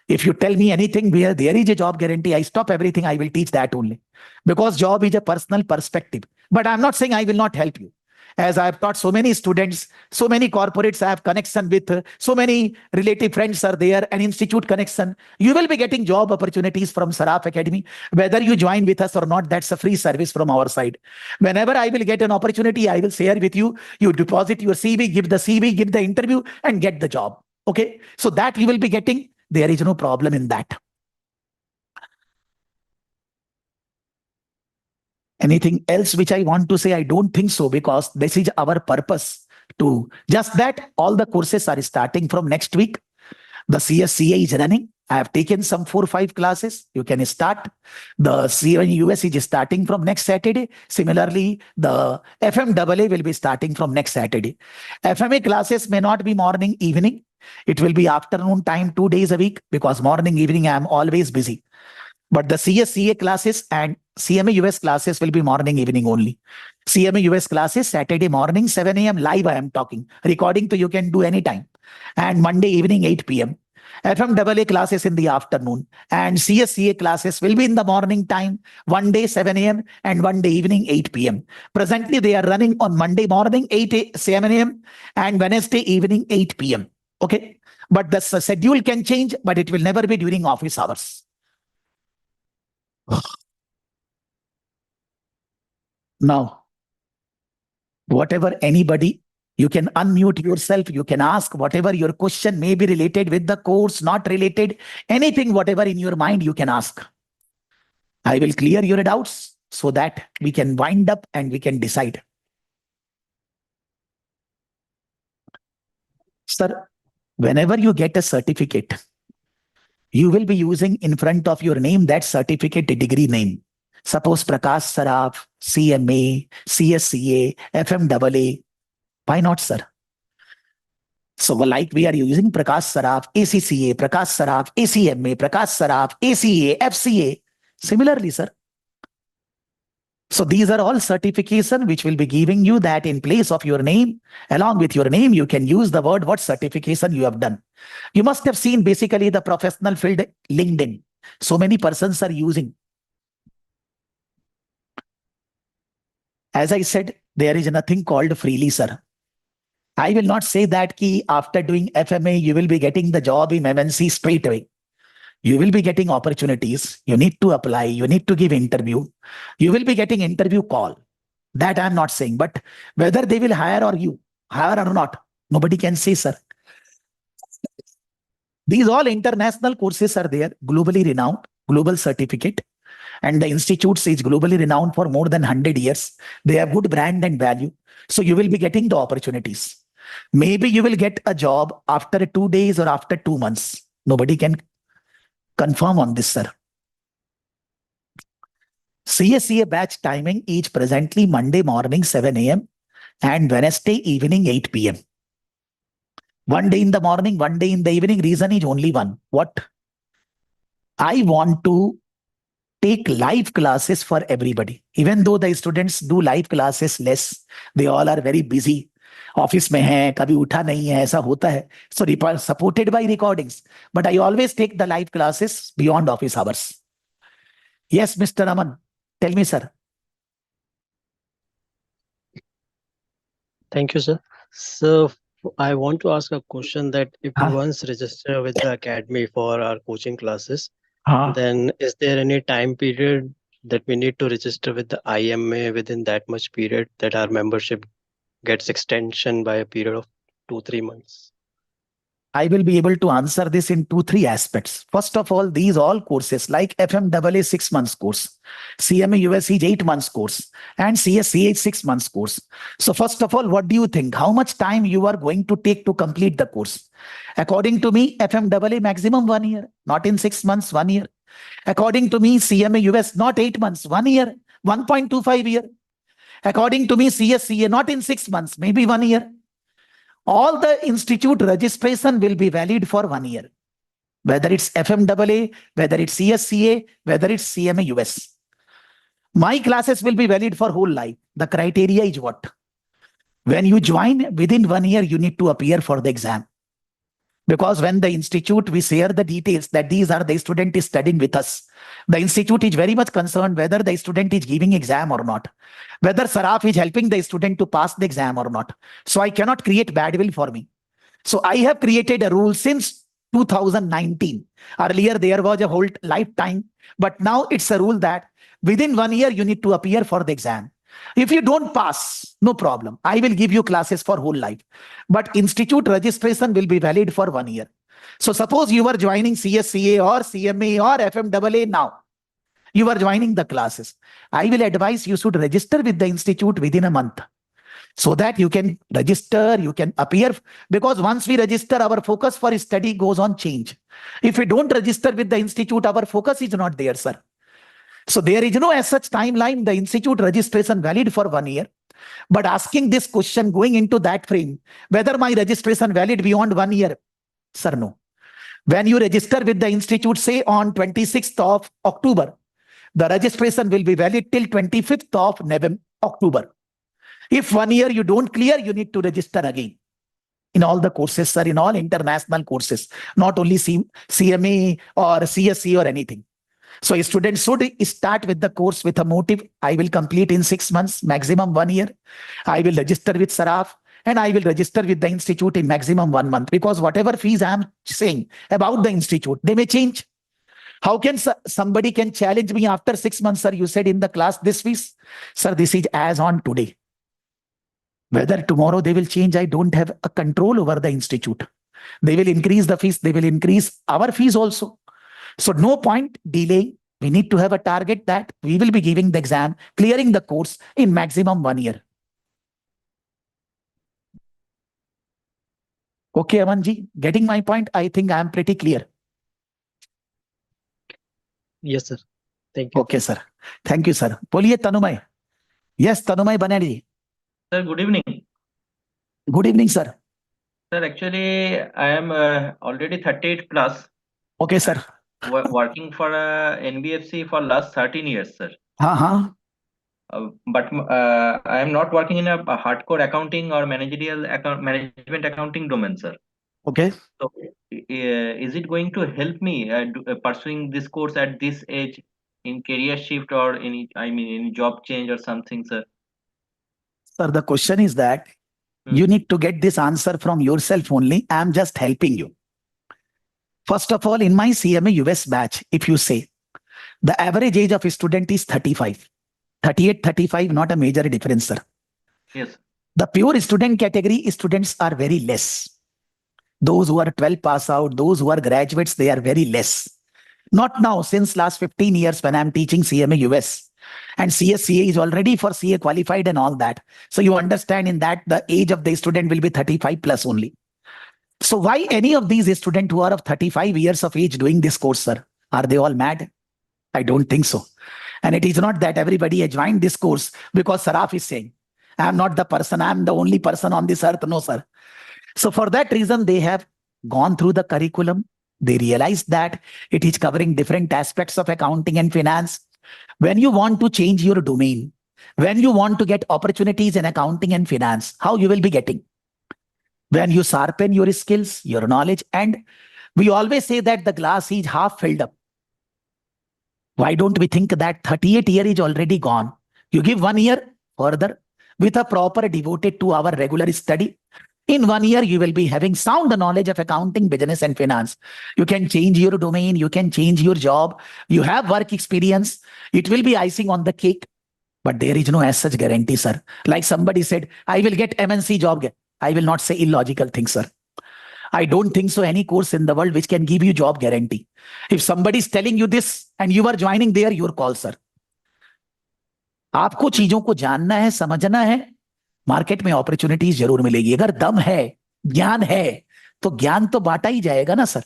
If you tell me anything where there is a job guarantee, I stop everything, I will teach that only. Because job is a personal perspective. But I'm not saying I will not help you. As I've taught so many students, so many corporates I have connection with, so many relative friends are there, an institute connection. You will be getting job opportunities from Saraf Academy. Whether you join with us or not, that's a free service from our side. Whenever I will get an opportunity, I will share with you. You deposit your CV, give the CV, give the interview and get the job. Okay. So that you will be getting. There is no problem in that. Anything else which I want to say? I don't think so, because this is our purpose to just that. All the courses are starting from next week. The CSCA is running. I have taken some 4 or 5 classes. You can start. The CMA US is starting from next Saturday. Similarly, the FMAA will be starting from next Saturday. FMA classes may not be morning, evening. It will be afternoon time, 2 days a week, because morning, evening, I am always busy. But the CSCA classes and CMA US classes will be morning, evening only. CMA US classes, Saturday morning, 7 a.m. live I am talking. Recording to you can do anytime. And Monday evening, 8 p.m. FMAA classes in the afternoon. And CSCA classes will be in the morning time, one day 7 a.m. and one day evening 8 p.m. Presently, they are running on Monday morning 7 a.m. and Wednesday evening 8 p.m. Okay. But the schedule can change, but it will never be during office hours. Now, whatever anybody, you can unmute yourself. You can ask whatever your question may be related with the course, not related, anything, whatever in your mind, you can ask. I will clear your doubts so that we can wind up and we can decide. Sir, whenever you get a certificate, you will be using in front of your name that certificate degree name. Suppose Prakash Saraf, CMA, CSCA, FMAA. Why not, sir? So like we are using Prakash Saraf, ACCA, Prakash Saraf, ACMA, Prakash Saraf, ACA, FCA. Similarly, sir. So these are all certification which will be giving you that in place of your name, along with your name, you can use the word what certification you have done. You must have seen basically the professional field LinkedIn. So many persons are using. As I said, there is nothing called freely, sir. I will not say that ki after doing FMA, you will be getting the job in MNC straight away. You will be getting opportunities. You need to apply. You need to give interview. You will be getting interview call. That I'm not saying. But whether they will hire or not, nobody can say, sir. These all international courses are there, globally renowned, global certificate. and the institutes is globally renowned for more than 100 years. They have good brand and value. So you will be getting the opportunities. Maybe you will get a job after 2 days or after 2 months. Nobody can confirm on this, sir. CSCA batch timing is presently Monday morning 7 a.m. and Wednesday evening 8 p.m. 1 day in the morning, 1 day in the evening. Reason is only one. What? I want to take live classes for everybody. Even though the students do live classes less, they all are very busy. Office में है, कभी उठा नहीं है, ऐसा होता है. So supported by recordings. But I always take the live classes beyond office hours. Yes, Mr. Aman, tell me, sir. Thank you, sir. So I want to ask a question that if we Huh? once register with the academy for our coaching classes, Huh? then is there any time period that we need to register with the IMA within that much period that our membership gets extension by a period of 2-3 months? I will be able to answer this in 2-3 aspects. First of all, these all courses like FMAA 6 months course, CMA US is 8 months course, and CSCA is 6 months course. So first of all, what do you think? How much time you are going to take to complete the course? According to me, FMAA maximum 1 year, not in 6 months, 1 year. According to me, CMA US not 8 months, 1 year, 1.25 year. According to me, CSCA not in 6 months, maybe 1 year. All the institute registration will be valid for 1 year, whether it's FMAA, whether it's CSCA, whether it's CMA US. My classes will be valid for whole life. The criteria is what? When you join, within 1 year, you need to appear for the exam. Because when the institute, we share the details that these are the student is studying with us. The institute is very much concerned whether the student is giving exam or not, whether Saraf is helping the student to pass the exam or not. So I cannot create bad will for me. So I have created a rule since 2019. Earlier there was a whole lifetime, but now it's a rule that within 1 year you need to appear for the exam. If you don't pass, no problem. I will give you classes for whole life. But institute registration will be valid for 1 year. So suppose you are joining CSCA or CMA or FMAA now. You are joining the classes. I will advise you should register with the institute within a month, so that you can register, you can appear. Because once we register, our focus for study goes on change. If we don't register with the institute, our focus is not there, sir. So there is no as such timeline. The institute registration valid for 1 year. But asking this question, going into that frame, whether my registration valid beyond 1 year, sir, no. When you register with the institute, say on 26th of October, the registration will be valid till 25th of November, October. If 1 year you don't clear, you need to register again. In all the courses, sir, in all international courses, not only CMA or CSC or anything. So students should start with the course with a motive. I will complete in 6 months, maximum 1 year. I will register with Saraf and I will register with the institute in maximum 1 month. Because whatever fees I am saying about the institute, they may change. How can somebody can challenge me after 6 months, sir? You said in the class this fees. Sir, this is as on today. Whether tomorrow they will change, I don't have a control over the institute. They will increase the fees. They will increase our fees also. So no point delaying. We need to have a target that we will be giving the exam, clearing the course in maximum 1 year. Okay, Amanji, getting my point? I think I am pretty clear. Yes, sir. Thank you. Okay, sir. Thank you, sir. बोलिए तनुमय. Yes, तनुमय Banerjee. Sir, good evening. Good evening, sir. Sir, actually, I am already 38 plus. Okay, sir. Working for NBFC for last 13 years, sir. हाँ. But I am not working in a hardcore accounting or management accounting domain, sir. Okay. So, is it going to help me pursuing this course at this age in career shift or in job change or something, sir? Sir, the question is that you need to get this answer from yourself only. I am just helping you. First of all, in my CMA US batch, if you say the average age of a student is 35, 38, 35, not a major difference, sir. Yes. The pure student category students are very less. Those who are 12 pass out, those who are graduates, they are very less. Not now, since last 15 years when I'm teaching CMA US. And CSCA is already for CA qualified and all that. So you understand in that the age of the student will be 35 plus only. So why any of these students who are of 35 years of age doing this course, sir? Are they all mad? I don't think so. And it is not that everybody has joined this course because Saraf is saying, I'm not the person, I'm the only person on this earth. No, sir. So for that reason, they have gone through the curriculum. They realized that it is covering different aspects of accounting and finance. When you want to change your domain, when you want to get opportunities in accounting and finance, how you will be getting? When you sharpen your skills, your knowledge, and we always say that the glass is half filled up. Why don't we think that 38 year is already gone? You give 1 year further with a proper devoted to our regular study. In 1 year, you will be having sound knowledge of accounting, business, and finance. You can change your domain. You can change your job. You have work experience. It will be icing on the cake. But there is no as such guarantee, sir. Like somebody said, I will get MNC job. I will not say illogical things, sir. I don't think so any course in the world which can give you job guarantee. If somebody is telling you this and you are joining there, your call, sir. आपको चीजों को जानना है, समझना है, market में opportunities जरूर मिलेगी. अगर दम है, ज्ञान है, तो ज्ञान तो बांटा ही जाएगा ना, सर.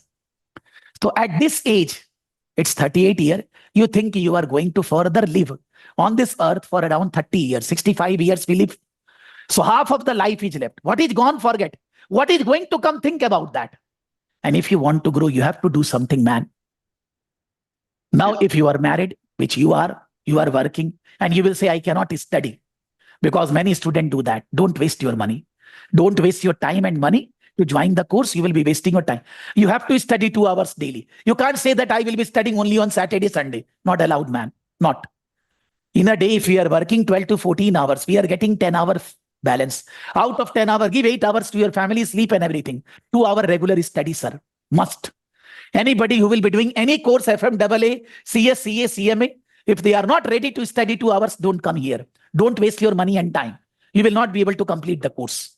तो at this age, it's 38 year, you think you are going to further live on this earth for around 30 years, 65 years we live. So half of the life is left. What is gone, forget. What is going to come, think about that. And if you want to grow, you have to do something, man. Now, if you are married, which you are working, and you will say, I cannot study. Because many students do that. Don't waste your money. Don't waste your time and money to join the course. You will be wasting your time. You have to study 2 hours daily. You can't say that I will be studying only on Saturday, Sunday. Not allowed, man. Not. In a day, if we are working 12 to 14 hours, we are getting 10 hours balance. Out of 10 hours, give 8 hours to your family, sleep and everything. 2 hour regular study, sir. Must. Anybody who will be doing any course, FMAA, CSCA, CMA, if they are not ready to study 2 hours, don't come here. Don't waste your money and time. You will not be able to complete the course.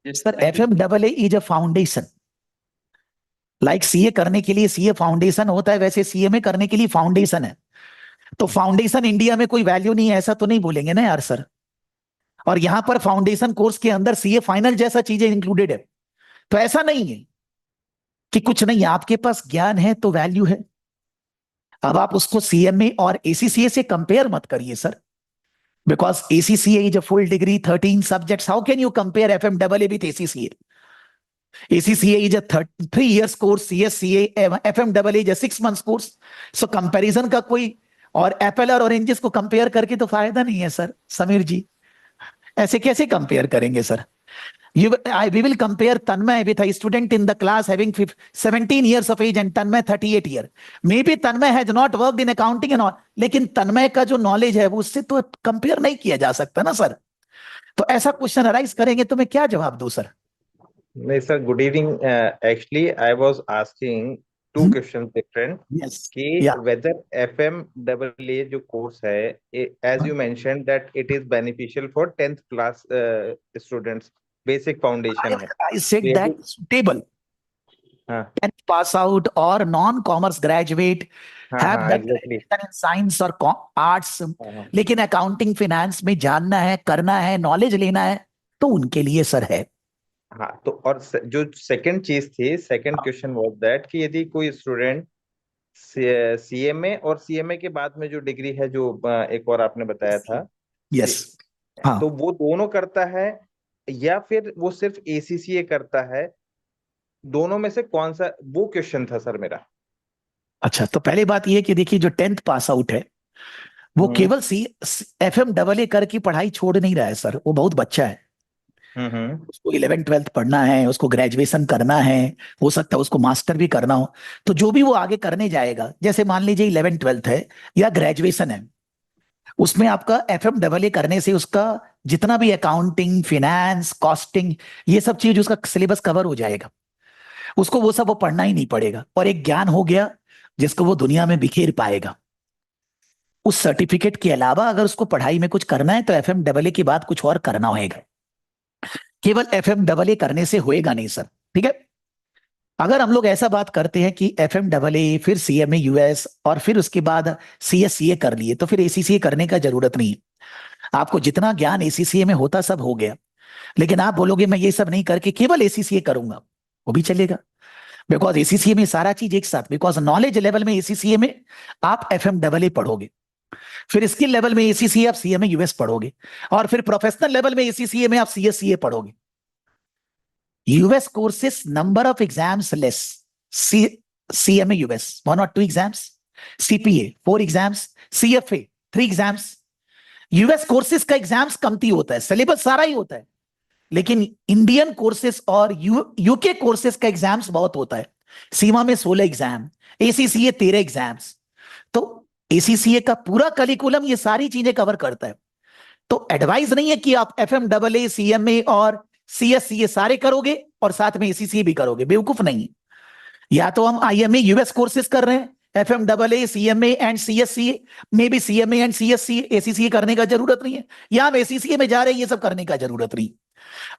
Yes, Sir, thank you. FMAA is a foundation. Like CA करने के लिए CA foundation होता है, वैसे CMA करने के लिए foundation है. तो फाउंडेशन इंडिया में कोई वैल्यू नहीं है ऐसा तो नहीं बोलेंगे ना यार, सर. और यहां पर फाउंडेशन कोर्स के अंदर सीए फाइनल जैसा चीजें इंक्लूडेड है. तो ऐसा नहीं है कि कुछ नहीं, आपके पास ज्ञान है तो वैल्यू है. अब आप उसको सीएमए और एसीसीए से कंपेयर मत करिए, sir. Because ACCA is a full degree, 13 subjects. How can you compare FMAA with ACCA? ACCA is a 3 years course, CSCA, FMAA is a 6 months course. So comparison का कोई, और Apple और oranges को compare करके तो फायदा नहीं है, सर. समीर जी, ऐसे कैसे कंपेयर करेंगे, sir? We will compare Tanmay with a student in the class having 17 years of age and Tanmay 38 year. Maybe Tanmay has not worked in accounting and all, लेकिन तन्मय का जो नॉलेज है वो उससे तो कंपेयर नहीं किया जा सकता ना, सर. तो ऐसा क्वेश्चन अराइज करेंगे तो मैं क्या जवाब दूं, sir? No, sir. Good evening. Actually, I was asking two questions different. Yes. कि Yeah. whether FMAA जो course है, as you mentioned that it is beneficial for 10th class students, basic foundation है. I said that suitable. हाँ. Can pass out or non-commerce graduate have that exactly. in science or arts. हाँ. लेकिन accounting finance में जानना है, करना है, knowledge लेना है, तो उनके लिए सर है. हाँ, तो और जो सेकंड चीज थी, सेकंड क्वेश्चन वाज दैट कि यदि कोई स्टूडेंट सीएमए और सीएमए के बाद में जो डिग्री है जो एक और आपने बताया था, यस, हाँ, तो वो दोनों करता है या फिर वो सिर्फ एसीसीए करता है, दोनों में से कौन सा, वो क्वेश्चन था सर मेरा. अच्छा, तो पहले बात ये कि देखिए जो 10th पास आउट है वो केवल FMAA करके पढ़ाई छोड़ नहीं रहा है, सर. वो बहुत बच्चा है. उसको 11th 12th पढ़ना है, उसको ग्रेजुएशन करना है, हो सकता है उसको मास्टर भी करना हो. तो जो भी वो आगे करने जाएगा, जैसे मान लीजिए 11th 12th है या ग्रेजुएशन है, उसमें आपका FMAA करने से उसका जितना भी अकाउंटिंग, फिनेंस, कॉस्टिंग, ये सब चीज उसका सिलेबस कवर हो जाएगा. उसको वो सब वो पढ़ना ही नहीं पड़ेगा और एक ज्ञान हो गया जिसको वो दुनिया में बिखेर पाएगा. उस सर्टिफिकेट के अलावा अगर उसको पढ़ाई में कुछ करना है तो FMAA के बाद कुछ और करना होगा. केवल FMAA करने से होएगा नहीं सर, ठीक है। अगर हम लोग ऐसा बात करते हैं कि FMAA फिर CMA US और फिर उसके बाद CSCA कर लिए, तो फिर ACCA करने का जरूरत नहीं है। आपको जितना ज्ञान ACCA में होता सब हो गया। लेकिन आप बोलोगे मैं ये सब नहीं करके केवल ACCA करूंगा, वो भी चलेगा, बिकॉज ACCA में सारा चीज एक साथ, बिकॉज नॉलेज लेवल में ACCA में आप FMAA पढ़ोगे, फिर स्किल लेवल में ACCA आप CMA US पढ़ोगे, और फिर प्रोफेशनल लेवल में ACCA में आप CSCA पढ़ोगे। US courses number of exams less. CMA US 1 or 2 exams, CPA 4 exams, CFA 3 exams. US courses का एग्जाम्स कमती होता है, सिलेबस सारा ही होता है, लेकिन इंडियन कोर्सेज और यूके कोर्सेज का एग्जाम्स बहुत होता है। सीमा में 16 एग्जाम, ACCA 13 एग्जाम्स। तो ACCA का पूरा करिकुलम ये सारी चीजें कवर करता है। तो एडवाइस नहीं है कि आप FMAA CMA और CSCA सारे करोगे और साथ में ACCA भी करोगे, बेवकूफ नहीं। या तो हम IMA US कोर्सेज कर रहे हैं, FMAA CMA एंड CSCA में भी CMA एंड CSCA ACCA करने का जरूरत नहीं है, या हम ACCA में जा रहे हैं, ये सब करने का जरूरत नहीं।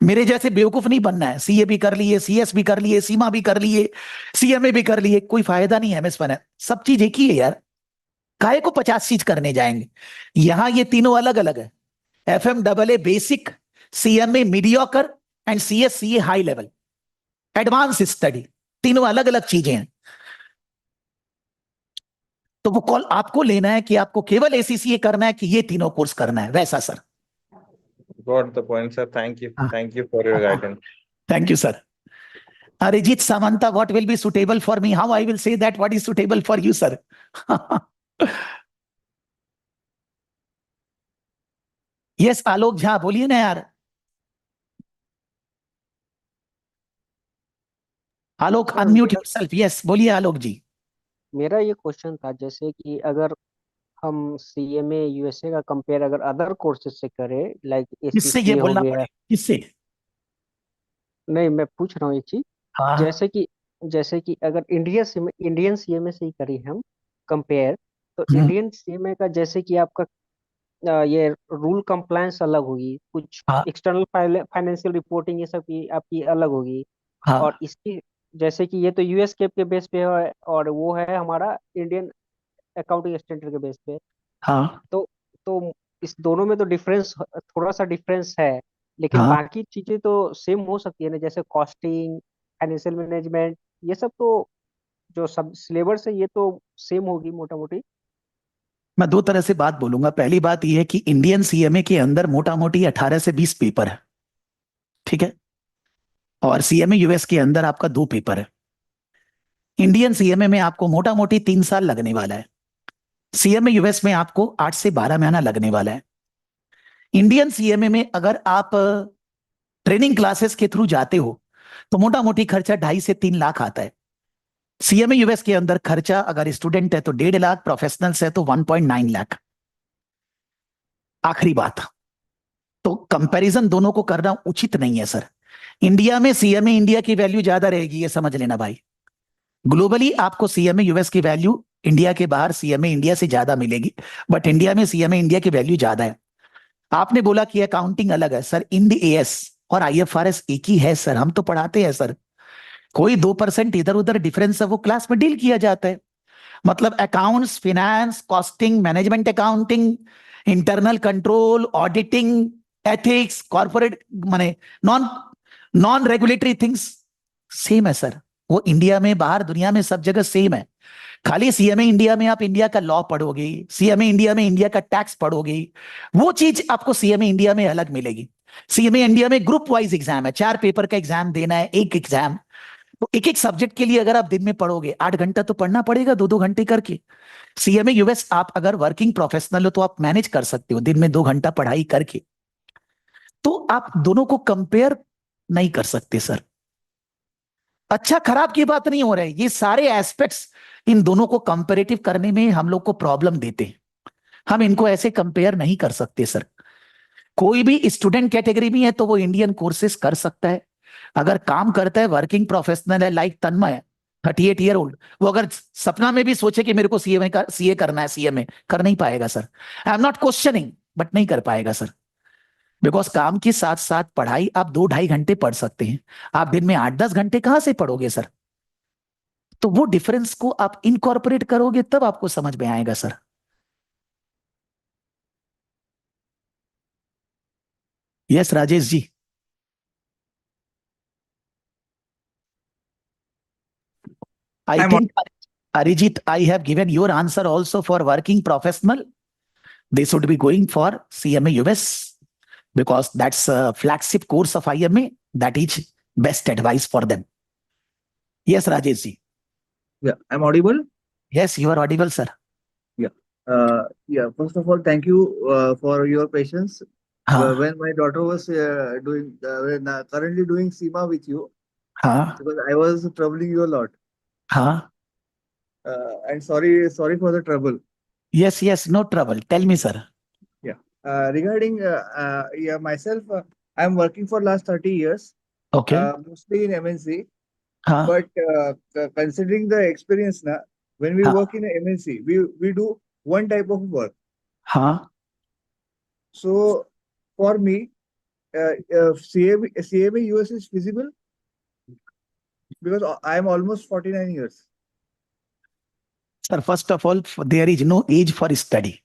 मेरे जैसे बेवकूफ नहीं बनना है। CA भी कर लिए, CS भी कर लिए, सीमा भी कर लिए, CMA भी कर लिए, कोई फायदा नहीं है MS बना, सब चीज एक ही है यार, काहे को 50 चीज करने जाएंगे। यहां ये तीनों अलग अलग है, FMAA basic, CMA mediocre and CSCA high level advance study, तीनों अलग अलग चीजें हैं। तो वो कॉल आपको लेना है कि आपको केवल ACCA करना है कि ये तीनों कोर्स करना है, वैसा sir. Got the point, sir. Thank you for your guidance. Thank you, sir. Arijit Samanta, what will be suitable for me? How I will say that what is suitable for you, sir? Yes, आलोक झा बोलिए ना यार। आलोक unmute yourself. Yes बोलिए आलोक जी। मेरा ये question था, जैसे कि अगर हम CMA USA का कंपेयर अगर अदर कोर्सेज से करें, लाइक किससे ये ACCA हो बोलना गया। पड़े, किससे? नहीं, मैं पूछ रहा हूँ एक चीज, हाँ जैसे कि अगर इंडियन CMA से ही करें हम कंपेयर, तो इंडियन CMA का जैसे कि आपका ये रूल कंप्लायंस अलग होगी, कुछ हाँ एक्सटर्नल फाइनेंशियल रिपोर्टिंग ये सब की आपकी अलग होगी। हाँ और इसकी जैसे कि ये तो US कैप के बेस पे है और वो है हमारा इंडियन अकाउंटिंग स्टैंडर्ड के बेस पे। हाँ तो तो इस दोनों में तो डिफरेंस, थोड़ा सा डिफरेंस है, लेकिन हाँ। बाकी चीजें तो सेम हो सकती है ना, जैसे कॉस्टिंग, फाइनेंशियल मैनेजमेंट, ये सब तो जो सब सिलेबस है ये तो सेम होगी मोटा मोटी। मैं दो तरह से बात बोलूंगा। पहली बात यह है कि इंडियन CMA के अंदर मोटा मोटी 18 से 20 पेपर है, ठीक है, और CMA US के अंदर आपका 2 पेपर है। इंडियन CMA में आपको मोटा मोटी 3 साल लगने वाला है, CMA US में आपको 8 से 12 महीना लगने वाला है। इंडियन CMA में अगर आप ट्रेनिंग क्लासेस के थ्रू जाते हो तो मोटा मोटी खर्चा 2.5 से 3 लाख आता है। CMA US के अंदर खर्चा अगर स्टूडेंट है तो 1.5 लाख, प्रोफेशनल्स है तो 1.9 लाख। आखिरी बात, तो कंपैरिजन दोनों को करना उचित नहीं है सर। इंडिया में CMA इंडिया की वैल्यू ज्यादा रहेगी, ये समझ लेना भाई। ग्लोबली आपको CMA US की वैल्यू इंडिया के बाहर CMA इंडिया से ज्यादा मिलेगी, बट इंडिया में CMA इंडिया की वैल्यू ज्यादा है। आपने बोला कि अकाउंटिंग अलग है सर, इंड AS और IFRS एक ही है सर, हम तो पढ़ाते हैं सर। कोई 2% इधर उधर डिफरेंस है वो क्लास में डील किया जाता है। मतलब accounts, finance, costing, management accounting, internal control, auditing, ethics, corporate माने non non regulatory things same है सर। वो इंडिया में, बाहर दुनिया में सब जगह सेम है। खाली CMA इंडिया में आप इंडिया का लॉ पढ़ोगे, CMA इंडिया में इंडिया का टैक्स पढ़ोगे, वो चीज आपको CMA इंडिया में अलग मिलेगी। CMA इंडिया में ग्रुप वाइज एग्जाम है, 4 पेपर का एग्जाम देना है, एक एग्जाम। तो एक एक सब्जेक्ट के लिए अगर आप दिन में पढ़ोगे 8 घंटा तो पढ़ना पड़ेगा, 2-2 घंटे करके। CMA US आप अगर वर्किंग प्रोफेशनल हो तो आप मैनेज कर सकते हो दिन में 2 घंटा पढ़ाई करके। तो आप दोनों को कंपेयर नहीं कर सकते सर। अच्छा खराब की बात नहीं हो रहा है, ये सारे एस्पेक्ट्स इन दोनों को कंपेरेटिव करने में हम लोग को प्रॉब्लम देते हैं। हम इनको ऐसे कंपेयर नहीं कर सकते सर। कोई भी स्टूडेंट कैटेगरी में है तो वो इंडियन कोर्सेज कर सकता है। अगर काम करता है, वर्किंग प्रोफेशनल है, लाइक तन्मय 38 ईयर ओल्ड, वो अगर सपना में भी सोचे कि मेरे को CA करना है, CMA कर नहीं पाएगा sir. I am not questioning, but नहीं कर पाएगा सर। बिकॉज काम के साथ साथ पढ़ाई आप 2-2.5 घंटे पढ़ सकते हैं, आप दिन में 8-10 घंटे कहां से पढ़ोगे सर? तो वो डिफरेंस को आप इनकॉर्पोरेट करोगे तब आपको समझ में आएगा sir. Yes Rajesh ji. I think, Arijit, I have given your answer also for working professional. They should be going for CMA US because that's a flagship course of IMA. That is best advice for them. Yes, Rajesh ji. Yeah, I'm audible. Yes, you are audible, sir. Yeah. First of all, thank you for your patience. हाँ, When my daughter was currently doing CMA with you, हाँ, because I was troubling you a lot. हाँ. And sorry for the trouble. Yes, yes, no trouble. Tell me, sir. Yeah. Regarding myself, I'm working for last 30 years, Okay. mostly in MNC. हाँ, But considering the experience now, when we हाँ, work in a MNC, we do one type of work. हाँ. So for me, CMA US is feasible because I am almost 49 years. Sir, first of all, there is no age for study.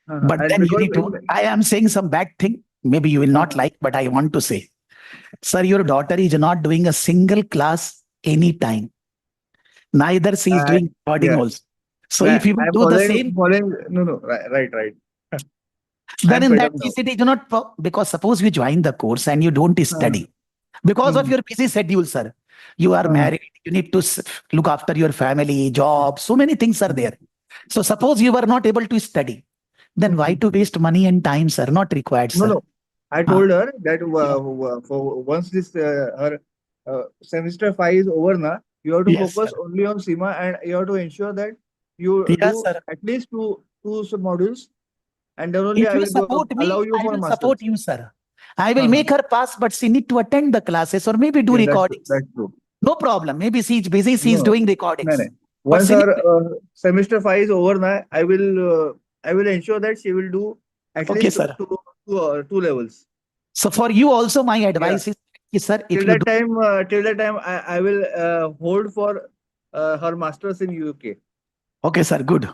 But And then you because need to, I am saying some bad thing, maybe you will not like, but I want to say, sir, your daughter is not doing a single class anytime. Neither she is doing recording yeah, also. So if you will I'm do the same, following. No, right. then I'm in fed that up now. case, it is not, because suppose you join the course and you don't study because of Mhm. your busy schedule, sir. You are married, you need to look after your family, job, so many things are there. So suppose you were not able to study, then why to waste money and time, sir? Not required, sir. No. I Huh. told her that Yeah. for once this her semester 5 is over now, you have to Yes, focus sir. only on SEMA and you have to ensure that you Yes, do sir. at least two modules, and then only If I you will support allow me, you I for will support masters. you, sir. I will Uh-huh. make her pass, but she need to attend the classes or maybe do Yeah, recordings. that's true. No problem. Maybe she's busy, she's No, doing no. recordings. But Once she need her to, semester 5 is over now, I will ensure that she will do at okay, least sir. two levels. So for you also, my Yeah. advice is, sir, if Till you that do, time, I will hold for her masters in UK. okay, sir, good.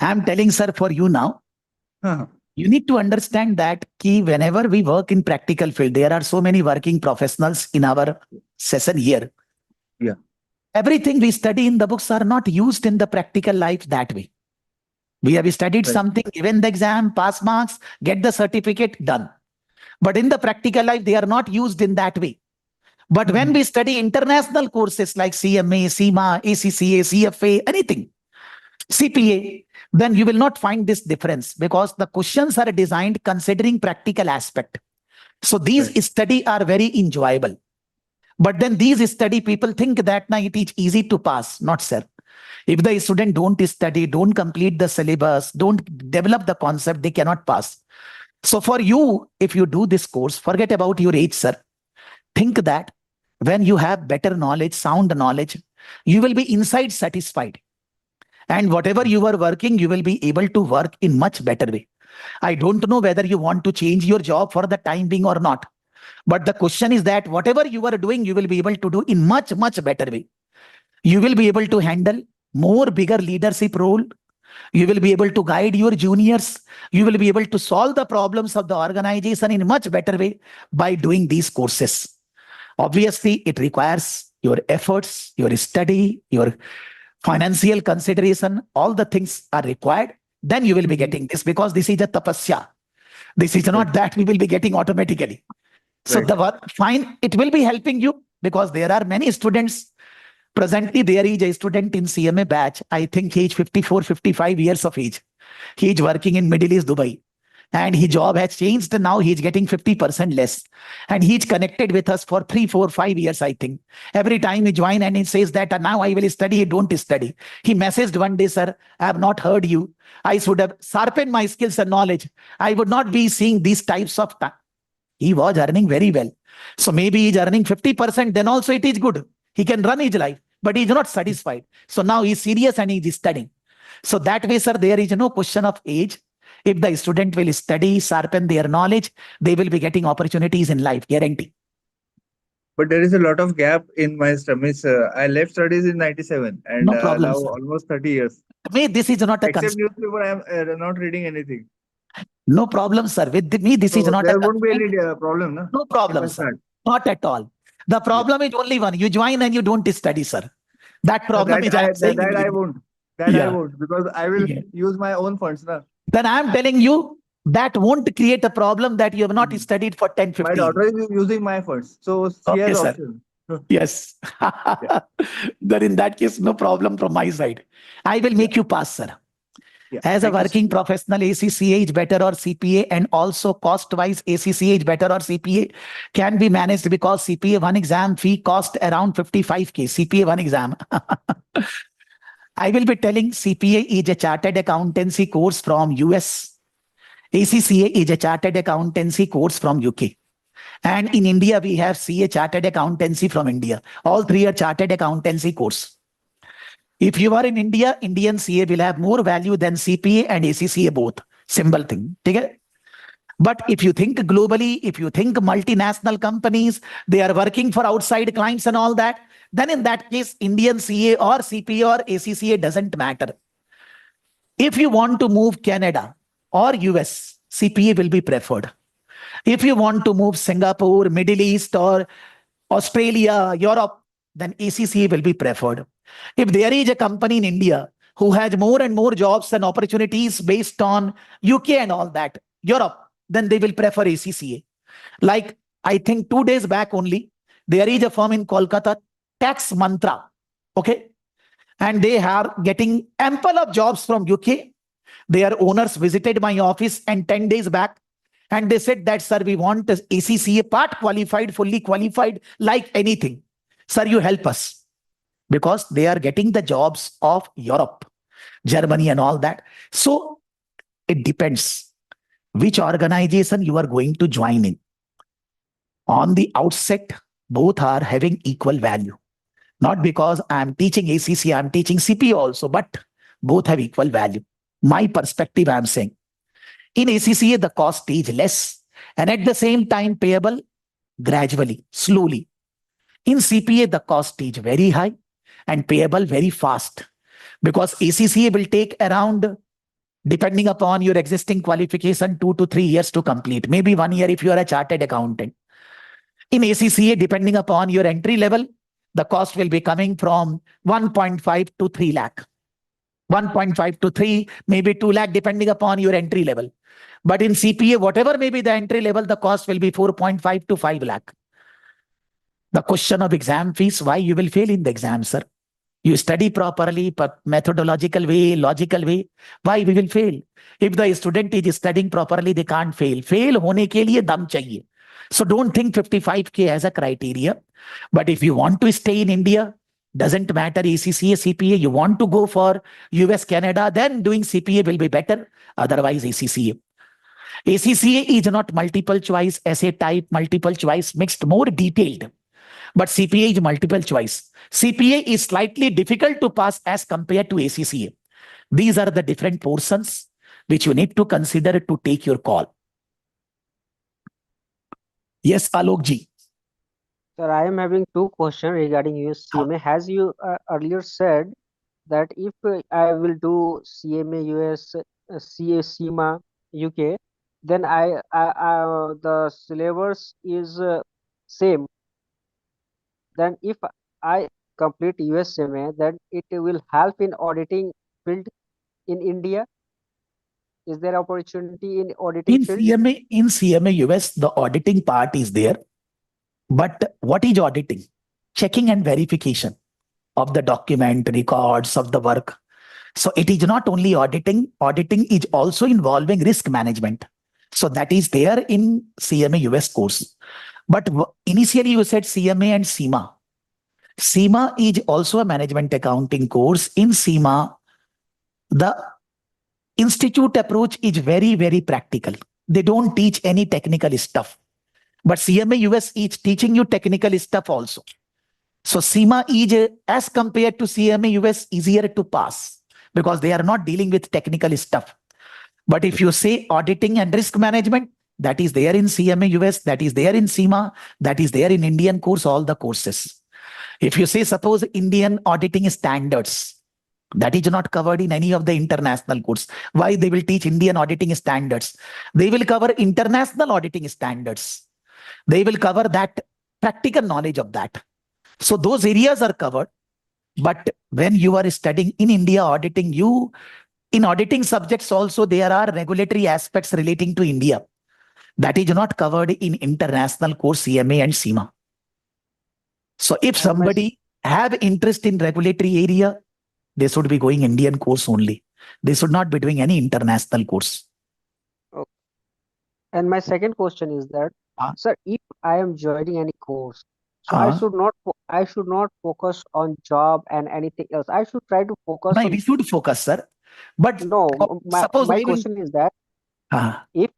I'm telling, sir, for you now, Uh-huh. you need to understand that key whenever we work in practical field, there are so many working professionals in our session here. Yeah. Everything we study in the books are not used in the practical life that way. We have studied Right. something, given the exam, pass marks, get the certificate, done. But in the practical life, they are not used in that way. But when we study international courses like CMA, CMA, ACCA, CFA, anything, CPA, then you will not find this difference because the questions are designed considering practical aspect. So these study are very enjoyable. But then these study people think that now it is easy to pass. Not, sir. If the student don't study, don't complete the syllabus, don't develop the concept, they cannot pass. So for you, if you do this course, forget about your age, sir. Think that when you have better knowledge, sound knowledge, you will be inside satisfied. And whatever you are working, you will be able to work in much better way. I don't know whether you want to change your job for the time being or not. But the question is that whatever you are doing, you will be able to do in much, much better way. You will be able to handle more bigger leadership role. You will be able to guide your juniors. You will be able to solve the problems of the organization in much better way by doing these courses. Obviously, it requires your efforts, your study, your financial consideration, all the things are required. Then you will be getting this because this is a tapasya. This is not that we will be getting automatically. So the work, fine, it will be helping you because there are many students. Presently, there is a student in CMA batch. I think he is 54, 55 years of age. He is working in Middle East, Dubai. And his job has changed. Now he is getting 50% less. And he is connected with us for 3, 4, 5 years, I think. Every time he join and he says that now I will study, he don't study. He messaged one day, sir, I have not heard you. I should have sharpened my skills and knowledge. I would not be seeing these types of time. He was earning very well. So maybe he's earning 50%, then also it is good. He can run his life, but he's not satisfied. So now he's serious and he's studying. So that way, sir, there is no question of age. If the student will study, sharpen their knowledge, they will be getting opportunities in life, guarantee. But there is a lot of gap in my studies. I left studies in 97 and No problem, now sir. almost 30 years. Me, this is not a Except constraint. newspaper, I am not reading anything. No problem, sir. With me, this is So not a there won't be constraint. any problem, no? No If problem, I sir. start. Not at all. The problem is only one. You join and you don't study, sir. That problem is I am saying. That in the I beginning. won't. That I Yeah. won't because I will Yeah. use my own funds, na. Then I am telling you that won't create a problem that you have not studied for 10, My 15. daughter is using my funds, so she has Okay, sir. option. Yes. Then in that case, no problem from my side. I will make you pass, sir. Yeah. As a Thank you, sir. working professional, ACCA is better or CPA, and also cost-wise, ACCA is better or CPA can be managed because CPA one exam fee cost around 55K. CPA one exam. I will be telling CPA is a chartered accountancy course from US. ACCA is a chartered accountancy course from UK. And in India, we have CA chartered accountancy from India. All three are chartered accountancy course. If you are in India, Indian CA will have more value than CPA and ACCA both. Simple thing. Okay? But if you think globally, if you think multinational companies, they are working for outside clients and all that, then in that case, Indian CA or CPA or ACCA doesn't matter. If you want to move Canada or US, CPA will be preferred. If you want to move Singapore, Middle East, or Australia, Europe, then ACCA will be preferred. If there is a company in India who has more and more jobs and opportunities based on UK and all that, Europe, then they will prefer ACCA. Like, I think 2 days back only, there is a firm in Kolkata, Tax Mantra, okay? And they are getting ample of jobs from UK. Their owners visited my office and 10 days back, and they said that, sir, we want ACCA part qualified, fully qualified, like anything. Sir, you help us. Because they are getting the jobs of Europe, Germany and all that. So it depends which organization you are going to join in. On the outset, both are having equal value. Not because I'm teaching ACCA, I'm teaching CPA also, but both have equal value. My perspective, I'm saying. In ACCA, the cost is less and at the same time payable gradually, slowly. In CPA, the cost is very high and payable very fast because ACCA will take around, depending upon your existing qualification, 2 to 3 years to complete. Maybe 1 year if you are a chartered accountant. In ACCA, depending upon your entry level, the cost will be coming from 1.5 to 3 lakh. 1.5 to 3, maybe 2 lakh, depending upon your entry level. But in CPA, whatever may be the entry level, the cost will be 4.5 to 5 lakh. The question of exam fees, why you will fail in the exam, sir? You study properly, but methodological way, logical way, why we will fail? If the student is studying properly, they can't fail. Fail hone ke liye dam chahiye. So don't think 55K as a criteria. But if you want to stay in India, doesn't matter ACCA, CPA, you want to go for US, Canada, then doing CPA will be better. Otherwise, ACCA. ACCA is not multiple choice, essay type, multiple choice, mixed, more detailed. But CPA is multiple choice. CPA is slightly difficult to pass as compared to ACCA. These are the different portions which you need to consider to take your call. Yes, Alok ji. Sir, I am having two questions regarding US CMA. As you earlier said that if I will do CMA US, CMA UK, then the syllabus is same. Then if I complete US CMA, then it will help in auditing field in India. Is there opportunity in auditing field? In CMA US, the auditing part is there. But what is auditing? Checking and verification of the document, records of the work. So it is not only auditing. Auditing is also involving risk management. So that is there in CMA US course. But initially you said CMA and CMA. CMA is also a management accounting course. In CMA, the institute approach is very, very practical. They don't teach any technical stuff. But CMA US is teaching you technical stuff also. So CMA is, as compared to CMA US, easier to pass because they are not dealing with technical stuff. But if you say auditing and risk management, that is there in CMA US, that is there in CIMA, that is there in Indian course, all the courses. If you say, suppose Indian auditing standards, that is not covered in any of the international course. Why they will teach Indian auditing standards? They will cover international auditing standards. They will cover that practical knowledge of that. So those areas are covered. But when you are studying in India auditing, in auditing subjects also, there are regulatory aspects relating to India that is not covered in international course CMA and CIMA. So if And my somebody have interest in regulatory area, they should be going Indian course only. They should not be doing any international course. And my second question is that, Huh? sir, if I am joining any course, so Huh? I should not focus on job and anything else. I should try to focus No, on. we should focus, sir. But No, suppose my we will. question is that Yeah. if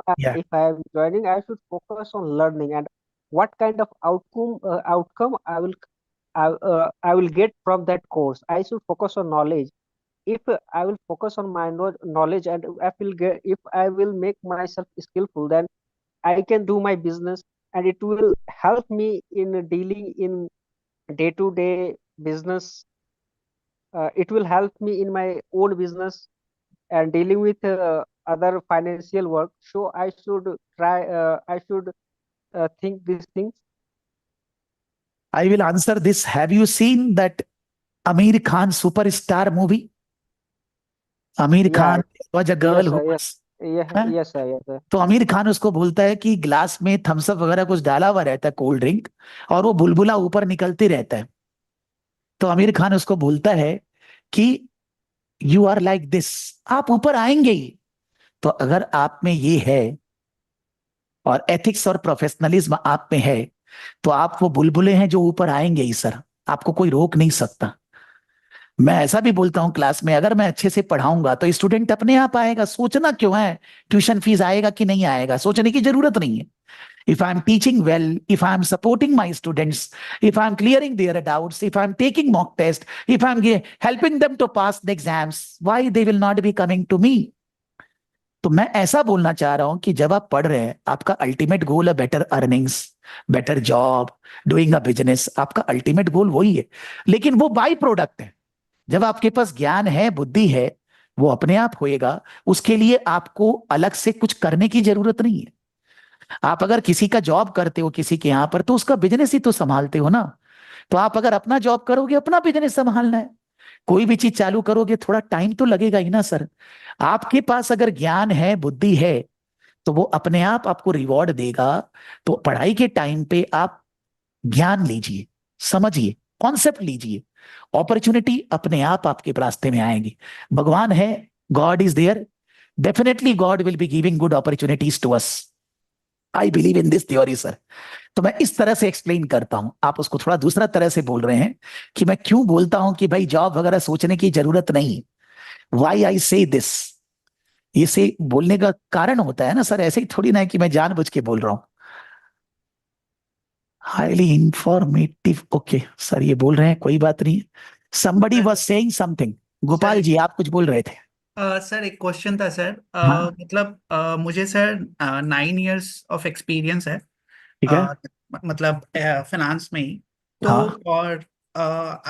I am joining, I should focus on learning and what kind of outcome I will get from that course. I should focus on knowledge. If I will focus on my knowledge and if I will make myself skillful, then I can do my business and it will help me in dealing in day-to-day business. It will help me in my own business and dealing with other financial work. So I should think these things. I will answer this. Have you seen that Amir Khan superstar movie? Amir Yeah, Khan was a girl yes, who sir, yes, was. हाँ? yes, sir, yes, sir. तो आमिर खान उसको बोलता है कि glass में Thums up वगैरह कुछ डाला हुआ रहता है, कोल्ड ड्रिंक, और वो बुलबुला ऊपर निकलते रहता है. तो आमिर खान उसको बोलता है कि यू आर लाइक दिस, आप ऊपर आएंगे ही. तो अगर आप में ये है और एथिक्स और प्रोफेशनलिज्म आप में है, तो आप वो बुलबुले हैं जो ऊपर आएंगे ही सर. आपको कोई रोक नहीं सकता. मैं ऐसा भी बोलता हूं क्लास में, अगर मैं अच्छे से पढ़ाऊंगा तो स्टूडेंट अपने आप आएगा. सोचना क्यों है ट्यूशन फीस आएगा कि नहीं आएगा, सोचने की जरूरत नहीं है. If I'm teaching well, if I'm supporting my students, if I'm clearing their doubts, if I'm taking mock test, if I'm helping them to pass the exams, why they will not be coming to me? तो मैं ऐसा बोलना चाह रहा हूं कि जब आप पढ़ रहे हैं, आपका अल्टीमेट गोल है better earnings, better job, doing a business. आपका अल्टीमेट गोल वही है, लेकिन वो बाई प्रोडक्ट है. जब आपके पास ज्ञान है, बुद्धि है, वो अपने आप होएगा. उसके लिए आपको अलग से कुछ करने की जरूरत नहीं है. आप अगर किसी का जॉब करते हो किसी के यहां पर, तो उसका बिजनेस ही तो संभालते हो ना. तो आप अगर अपना जॉब करोगे, अपना बिजनेस संभालना है. कोई भी चीज चालू करोगे, थोड़ा टाइम तो लगेगा ही ना सर. आपके पास अगर ज्ञान है, बुद्धि है, तो वो अपने आप आपको रिवॉर्ड देगा. तो पढ़ाई के टाइम पे आप ज्ञान लीजिए, समझिए, कॉन्सेप्ट लीजिए, अपॉर्चुनिटी अपने आप आपके रास्ते में आएगी. भगवान है, God is there, definitely God will be giving good opportunities to us. I believe in this theory sir. तो मैं इस तरह से एक्सप्लेन करता हूं. आप उसको थोड़ा दूसरा तरह से बोल रहे हैं कि मैं क्यों बोलता हूं कि भाई जॉब वगैरह सोचने की जरूरत नहीं. वाई आई से दिस, ये से बोलने का कारण होता है ना सर. ऐसे ही थोड़ी ना है कि मैं जानबूझ के बोल रहा हूं. Highly informative. ओके सर, ये बोल रहे हैं, कोई बात नहीं. somebody was saying something. Gopal ji, आप कुछ बोल रहे थे. सर एक क्वेश्चन था सर. हाँ. मतलब मुझे सर 9 years ऑफ एक्सपीरियंस है. ठीक है. मतलब फाइनेंस में ही. तो हाँ. और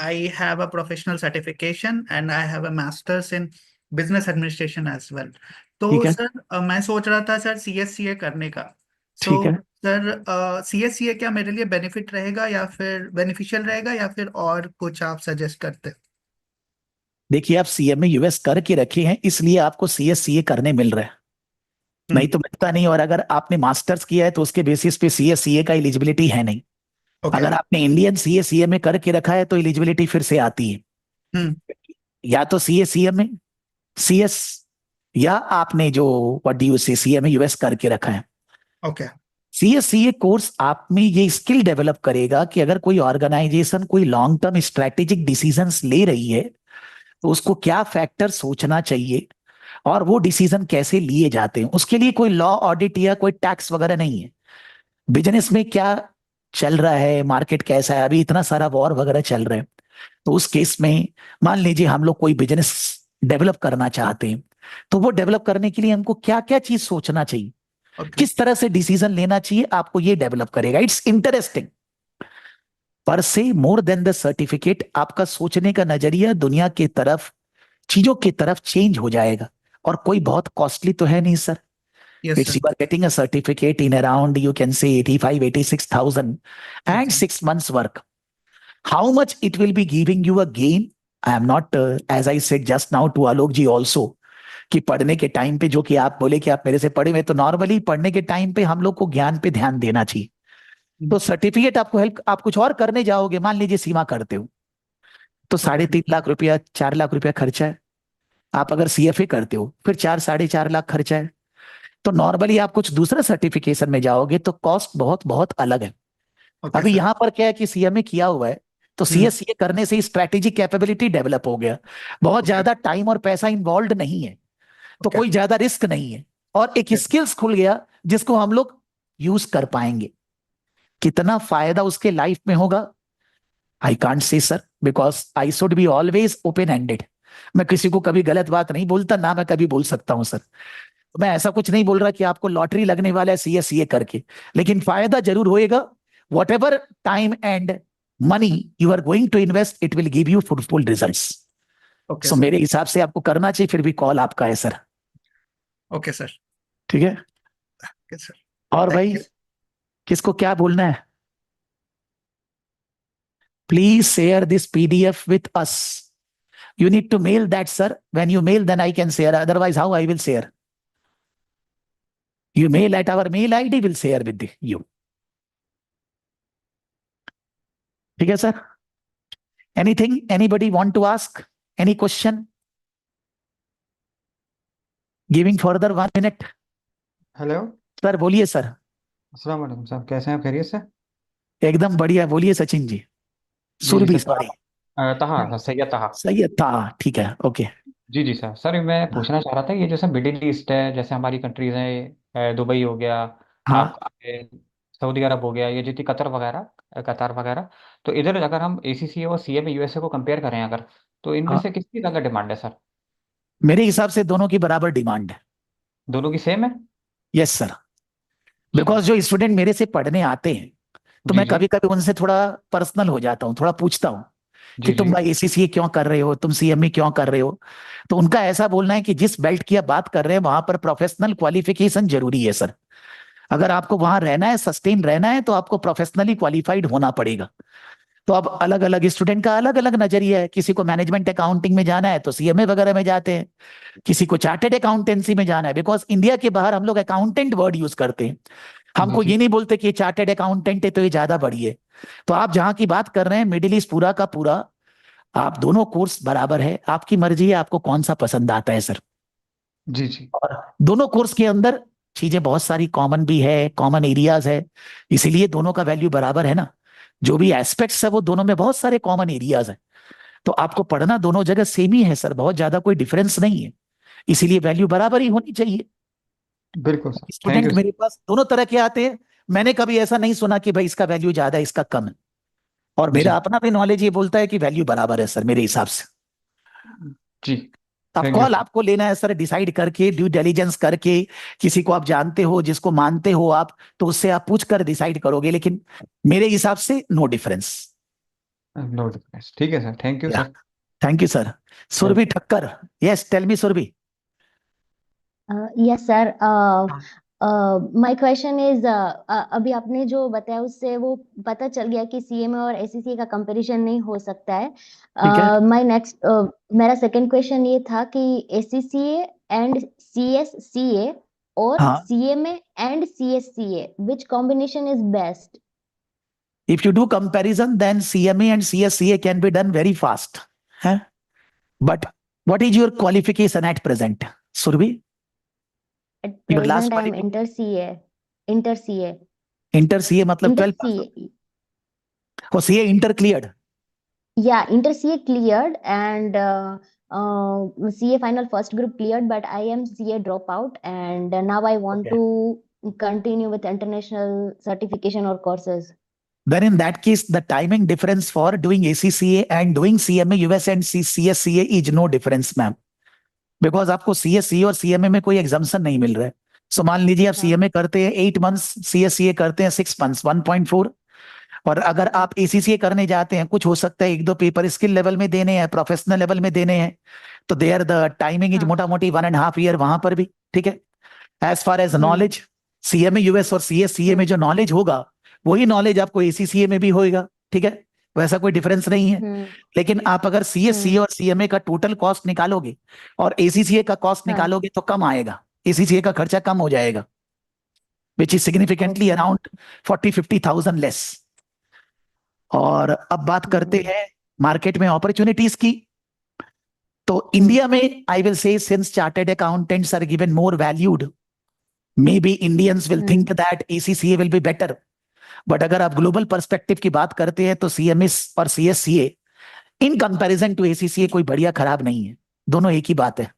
I have a professional certification and I have a masters in business administration as well. तो ठीक है. सर मैं सोच रहा था सर CSCA करने का. ठीक है. सर CSCA क्या मेरे लिए बेनिफिट रहेगा या फिर बेनिफिशियल रहेगा या फिर और कुछ आप सजेस्ट करते? देखिए, आप CMA US करके रखे हैं, इसलिए आपको CSCA करने मिल रहा है, नहीं तो मिलता नहीं. और अगर आपने मास्टर्स किया है तो उसके बेसिस पे CSCA का एलिजिबिलिटी है नहीं. अगर आपने इंडियन CSCA में करके रखा है तो एलिजिबिलिटी फिर से आती है. या तो CSCA में CS, या आपने जो व्हाट डू यू से CMA US करके रखा है. CSCA कोर्स आप में ये स्किल डेवलप करेगा कि अगर कोई ऑर्गेनाइजेशन कोई लॉन्ग टर्म स्ट्रेटेजिक डिसीजंस ले रही है, तो उसको क्या फैक्टर सोचना चाहिए और वो डिसीजन कैसे लिए जाते हैं. उसके लिए कोई लॉ ऑडिट या कोई टैक्स वगैरह नहीं है. बिजनेस में क्या चल रहा है, मार्केट कैसा है, अभी इतना सारा वॉर वगैरह चल रहा है. तो उस केस में मान लीजिए हम लोग कोई बिजनेस डेवलप करना चाहते हैं, तो वो डेवलप करने के लिए हमको क्या क्या चीज सोचना चाहिए, Okay. किस तरह से डिसीजन लेना चाहिए, आपको ये डेवलप करेगा. It's interesting. पर से मोर देन द सर्टिफिकेट, आपका सोचने का नजरिया दुनिया की तरफ, चीजों की तरफ चेंज हो जाएगा. और कोई बहुत कॉस्टली तो है नहीं sir. Yes, It's sir. you are getting a certificate in around, you can say 85, 86,000 and Okay. 6 months work. How much it will be giving you a gain? I am not, as I said just now to Alok ji also, कि पढ़ने के time पे, जो कि आप बोले कि आप मेरे से पढ़े हुए, तो नॉर्मली पढ़ने के टाइम पे हम लोग को ज्ञान पे ध्यान देना चाहिए. तो सर्टिफिकेट आपको हेल्प, आप कुछ और करने जाओगे, मान लीजिए सीमा करते हो, तो 3.5 लाख रुपया 4 लाख रुपया खर्चा है. आप अगर CFA करते हो, फिर 4-4.5 लाख खर्चा है. तो नॉर्मली आप कुछ दूसरा सर्टिफिकेशन में जाओगे तो कॉस्ट बहुत बहुत अलग है. Okay, अभी sir. यहाँ पर क्या है कि CMA किया हुआ है, तो CSCA करने से स्ट्रैटेजिक कैपेबिलिटी डेवलप हो गया. बहुत ज्यादा टाइम और पैसा इन्वॉल्व नहीं है, तो Okay. कोई ज्यादा रिस्क नहीं है, और एक स्किल्स खुल गया जिसको हम लोग यूज कर पाएंगे. कितना फायदा उसके लाइफ में होगा, I can't say sir, because I should be always open ended. मैं किसी को कभी गलत बात नहीं बोलता, ना मैं कभी बोल सकता हूं सर. मैं ऐसा कुछ नहीं बोल रहा कि आपको लॉटरी लगने वाला है CSCA करके, लेकिन फायदा जरूर होएगा. Whatever time and money you are going to invest, it will give you fruitful results. Okay, so sir. मेरे हिसाब से आपको करना चाहिए, फिर भी कॉल आपका है सर. Okay, sir. ठीक है. Okay, sir. और Thank भाई you. किसको क्या बोलना है? Please share this PDF with us. You need to mail that, sir. When you mail, then I can share. Otherwise, how I will share? You mail at our mail ID, will share with you. ठीक है sir. Anything anybody want to ask? Any question? Giving further 1 minute. Hello, sir बोलिए sir. अस्सलाम वालेकुम साहब, कैसे हैं? आप खैरियत से? एकदम बढ़िया. बोलिए सचिन जी. जी सुरभि, सर, सॉरी. तहा सैयद तहा। सही है था. ठीक है. ओके. जी सर, मैं पूछना चाह रहा था, ये जैसे मिडिल ईस्ट है, जैसे हमारी कंट्रीज हैं, दुबई हो गया, हाँ. आपका सऊदी अरब हो गया, ये जितनी कतर वगैरह, तो इधर अगर हम ACCA और CMA USA को कंपेयर करें अगर, तो इनमें हाँ, से किसकी ज़्यादा डिमांड है सर? मेरे हिसाब से दोनों की बराबर डिमांड है. दोनों की सेम है? Yes sir. बिकॉज जो स्टूडेंट मेरे से पढ़ने आते हैं, तो जी मैं जी कभी कभी उनसे थोड़ा पर्सनल हो जाता हूँ, थोड़ा पूछता हूँ कि जी तुम जी भाई ACCA क्यों कर रहे हो, तुम CMA क्यों कर रहे हो. तो उनका ऐसा बोलना है कि जिस बेल्ट की आप बात कर रहे हैं वहां पर प्रोफेशनल क्वालिफिकेशन जरूरी है सर. अगर आपको वहां रहना है, सस्टेन रहना है, तो आपको प्रोफेशनली क्वालिफाइड होना पड़ेगा. तो अब अलग अलग स्टूडेंट का अलग अलग नजरिया है. किसी को मैनेजमेंट अकाउंटिंग में जाना है तो CMA वगैरह में जाते हैं, किसी को चार्टेड अकाउंटेंसी में जाना है. बिकॉज इंडिया के बाहर हम लोग अकाउंटेंट वर्ड यूज करते हैं, हमको जी ये नहीं बोलते कि चार्टेड अकाउंटेंट है तो ये ज्यादा बड़ी है. तो आप जहां की बात कर रहे हैं, मिडिल ईस्ट पूरा का पूरा, आप दोनों कोर्स बराबर है. आपकी मर्जी है आपको कौन सा पसंद आता है सर. जी जी और दोनों कोर्स के अंदर चीजें बहुत सारी कॉमन भी है, कॉमन एरियाज है, इसीलिए दोनों का वैल्यू बराबर है ना. जो भी एस्पेक्ट्स है वो दोनों में बहुत सारे कॉमन एरियाज है. तो आपको पढ़ना दोनों जगह सेम ही है सर, बहुत ज्यादा कोई डिफरेंस नहीं है, इसीलिए वैल्यू बराबर ही होनी चाहिए. बिल्कुल सर, थैंक स्टूडेंट यू मेरे पास दोनों तरह के आते हैं, मैंने कभी ऐसा नहीं सुना कि भाई इसका वैल्यू ज्यादा है इसका कम है. और मेरा जी अपना भी नॉलेज ये बोलता है कि वैल्यू बराबर है सर मेरे हिसाब से. जी, अब थैंक यू कॉल आपको लेना है सर, डिसाइड करके, ड्यू डिलिजेंस करके, किसी को आप जानते हो जिसको मानते हो आप, तो उससे आप पूछ कर डिसाइड करोगे, लेकिन मेरे हिसाब से नो डिफरेंस. नो डिफरेंस, ठीक है sir, thank you sir. Thank you sir. Surabhi Thakkar. Yes, tell me Surabhi. Yes sir, my question is, अभी आपने जो बताया उससे वो पता चल गया कि CMA और ACCA का कंपैरिजन नहीं हो सकता है. ठीक है. मेरा सेकंड क्वेश्चन ये था कि ACCA एंड CSCA और हाँ. CMA and CSCA, which combination is best? If you do comparison, then CMA and CSCA can be done very fast. Huh? But what is your qualification at present, Survi? At Your last present, I am qualification? inter CA. Inter CA मतलब Inter 12 pass. CA. Oh, CA inter cleared. Yeah, inter CA cleared and CA final first group cleared, but I am CA dropout and now I want Okay. to continue with international certification or courses. Then in that case, the timing difference for doing ACCA and doing CMA US and CSCA is no difference, ma'am. Because आपको CSC और CMA में कोई exemption नहीं मिल रहा है. सो मान लीजिए आप सीएमए करते हैं 8 months, सीएससीए करते हैं 6 months, 1.4. और अगर आप एसीसीए करने जाते हैं, कुछ हो सकता है 1-2 पेपर स्किल लेवल में देने हैं, प्रोफेशनल लेवल में देने हैं, तो देयर द टाइमिंग इज मोटा मोटी 1.5 year वहां पर भी. ठीक है. As far as knowledge, CMA US और सीएससीए में जो नॉलेज होगा वही नॉलेज आपको एसीसीए में भी होएगा. ठीक है. वैसा कोई डिफरेंस नहीं है. लेकिन आप अगर सीएससीए और सीएमए का टोटल कॉस्ट निकालोगे और एसीसीए का कॉस्ट निकालोगे तो कम आएगा. एसीसीए का खर्चा कम हो जाएगा, which is significantly around 40-50,000 less. और अब बात करते हैं मार्केट में अपॉर्चुनिटीज की. तो इंडिया में I will say since chartered accountants are given more valued, maybe Indians will think that ACCA will be better. But अगर आप ग्लोबल पर्सपेक्टिव की बात करते हैं तो सीएमएस और CSCA in comparison to ACCA कोई बढ़िया खराब नहीं है, दोनों एक ही बात है.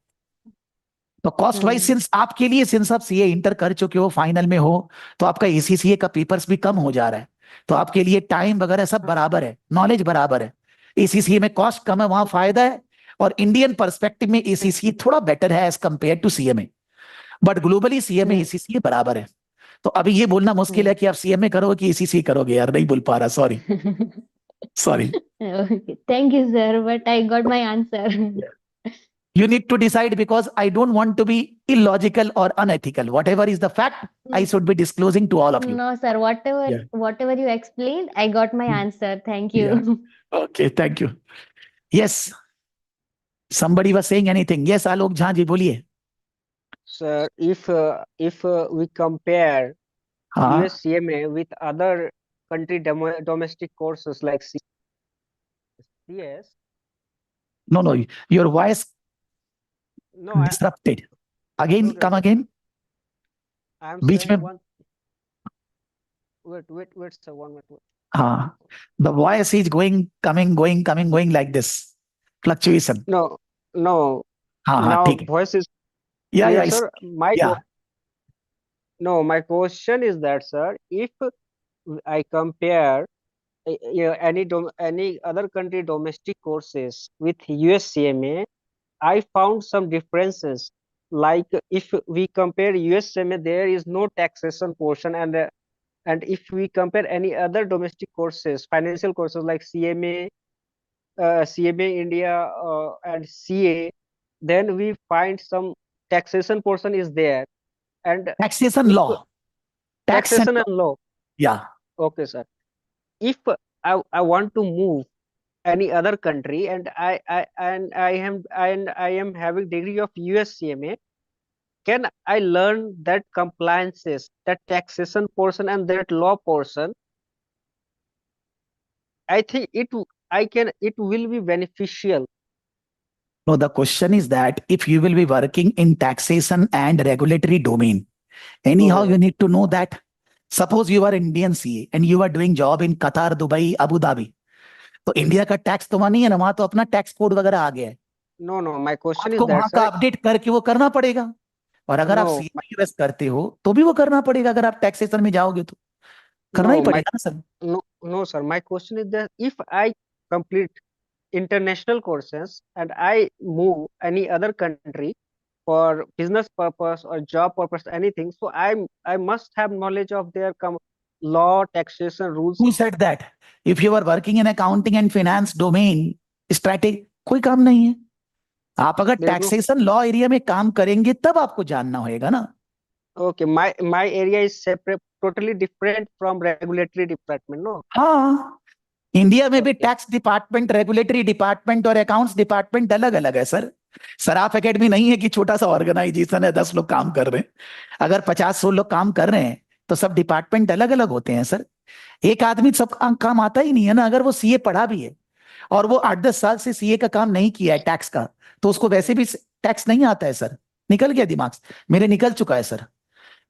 तो कॉस्ट वाइज सिंस आपके लिए, सिंस आप सीए इंटर कर चुके हो, फाइनल में हो, तो आपका एसीसीए का पेपर्स भी कम हो जा रहा है. तो आपके लिए टाइम वगैरह सब बराबर है, नॉलेज बराबर है. एसीसीए में कॉस्ट कम है, वहां फायदा है. और इंडियन पर्सपेक्टिव में एसीसीए थोड़ा बेटर है as compare to CMA. But globally CMA ACCA बराबर है. तो अभी ये बोलना मुश्किल है कि आप सीएमए करोगे कि एसीसीए करोगे. यार नहीं बोल पा रहा, sorry. Sorry. Okay, thank you, sir. But I got my answer. You need to decide because I don't want to be illogical or unethical. Whatever is the fact, I should be disclosing to all of you. No, sir. Whatever, Yeah. whatever you explained, I got my answer. Thank you. Yeah. Okay, thank you. Yes. Somebody was saying anything. Yes, Alok Jha ji, boliye. Sir, if we compare हाँ. US CMA with other country domestic courses like CS, No, no. Your voice no, disrupted. Again, Okay, come sir. again. I'm beach saying में. one. Wait, sir, 1 minute. हाँ. The voice is going, coming, going like this. Fluctuation. No, हाँ हाँ now ठीक है. voice is Yeah, clear, yeah. sir. Yeah. No, my question is that, sir, if I compare any other country domestic courses with US CMA, I found some differences. Like if we compare US CMA, there is no taxation portion, and if we compare any other domestic courses, financial courses like CMA, CMA India, and CA, then we find some taxation portion is there, and Taxation if law. Tax and taxation law. and law. Yeah. Okay, sir. If I want to move any other country and I am having degree of US CMA, can I learn that compliances, that taxation portion and that law portion? I think it will be beneficial. No, the question is that if you will be working in taxation and regulatory domain, anyhow, Okay. you need to know that. Suppose you are Indian CA and you are doing job in Qatar, Dubai, Abu Dhabi. तो India का tax तो वहां नहीं है ना, वहां तो अपना टैक्स कोड वगैरह आ गया है. No, my question is आपको that, वहां का sir. अपडेट करके वो करना पड़ेगा. और अगर आप No, सीएमए यूएस करते हो तो भी वो करना पड़ेगा. अगर आप टैक्सेशन में जाओगे तो करना ही no, पड़ेगा ना sir. no, sir. My question is that if I complete international courses and I move any other country for business purpose or job purpose, anything, so I must have knowledge of their law, taxation rules. Who said that? If you are working in accounting and finance domain, strategy कोई काम नहीं है. आप अगर There is no. Taxation law area में काम करेंगे तब आपको जानना होगा ना. Okay, my area is separate, totally different from regulatory department. No. हाँ. इंडिया में भी Okay. Tax department, regulatory department और अकाउंट्स डिपार्टमेंट अलग अलग है सर. सराफ एकेडमी नहीं है कि छोटा सा ऑर्गेनाइजेशन है, 10 लोग काम कर रहे हैं. अगर 50-100 लोग काम कर रहे हैं तो सब डिपार्टमेंट अलग अलग होते हैं सर. एक आदमी सब काम आता ही नहीं है ना. अगर वो सीए पढ़ा भी है और वो 8-10 साल से सीए का काम नहीं किया है टैक्स का, तो उसको वैसे भी टैक्स नहीं आता है सर. निकल गया दिमाग से. मेरे निकल चुका है सर.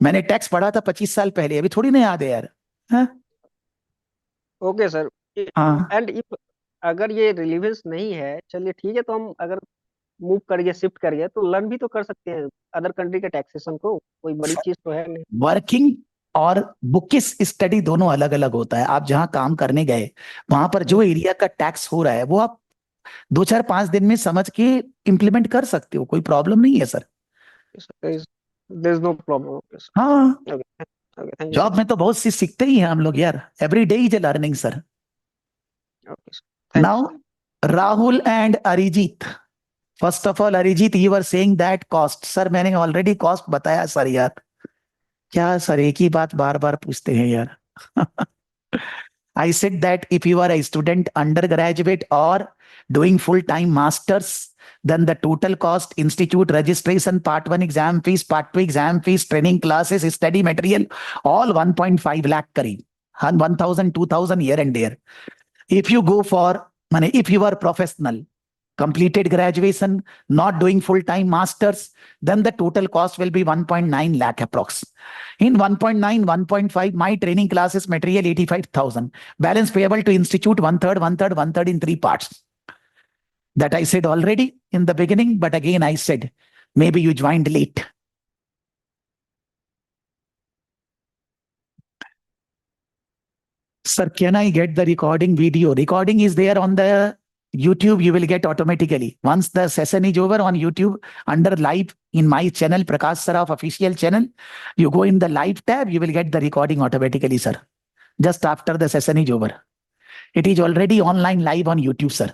मैंने टैक्स पढ़ा था 25 साल पहले, अभी थोड़ी ना याद है यार. हाँ? Okay, sir. हाँ. And if अगर ये रिलीवेंस नहीं है, चलिए ठीक है, तो हम अगर मूव करिए, शिफ्ट करिए, तो लर्न भी तो कर सकते हैं अदर कंट्री के टैक्सेशन को. कोई बड़ी चीज तो है नहीं. वर्किंग और बुकिस स्टडी दोनों अलग अलग होता है. आप जहां काम करने गए वहां पर जो एरिया का टैक्स हो रहा है वो आप दो चार 5 दिन में समझ के इम्प्लीमेंट कर सकते हो, कोई प्रॉब्लम नहीं है sir. there is no problem. Okay, sir. हाँ, Okay, okay, thank you, job sir. में तो बहुत सी सीखते ही हैं हम लोग यार, every day is a learning sir. Okay, sir. Thanks. Now Rahul and Arijit, first of all Arijit you are saying that cost, sir मैंने ऑलरेडी कॉस्ट बताया सर यार, क्या सर एक ही बात बार बार पूछते हैं यार। I said that if you are a student undergraduate or doing full-time masters, then the total cost, institute registration, part 1 exam fees, part 2 exam fees, training classes, study material, all 1.5 lakh करीब, 1,000, 2,000 here and there. If you go for, if you are professional, completed graduation, not doing full-time masters, then the total cost will be 1.9 lakh approx. In 1.9, 1.5, my training classes material 85,000. Balance payable to institute 1/3, 1/3, 1/3 in 3 parts. That I said already in the beginning, but again I said, maybe you joined late. Sir, can I get the recording video? Recording is there on the YouTube, you will get automatically. Once the session is over on YouTube, under live in my channel, Prakash Saraf official channel, you go in the live tab, you will get the recording automatically, sir. Just after the session is over. It is already online live on YouTube, sir.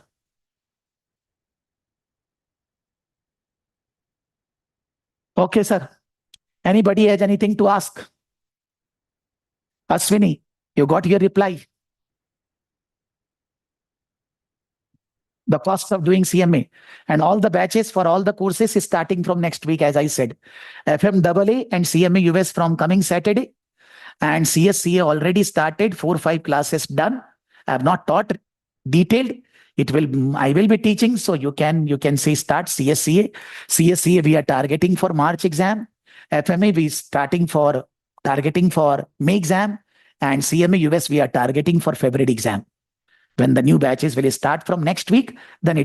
Okay, sir. Anybody has anything to ask? Ashwini, you got your reply. The cost of doing CMA and all the batches for all the courses is starting from next week, as I said. FMAA and CMA US from coming Saturday, and CSCA already started, 4 or 5 classes done. I have not taught detailed. I will be teaching, so you can say start CSCA. CSCA we are targeting for March exam. FMA we targeting for May exam, and CMA US we are targeting for February exam. When the new batches will start from next week, then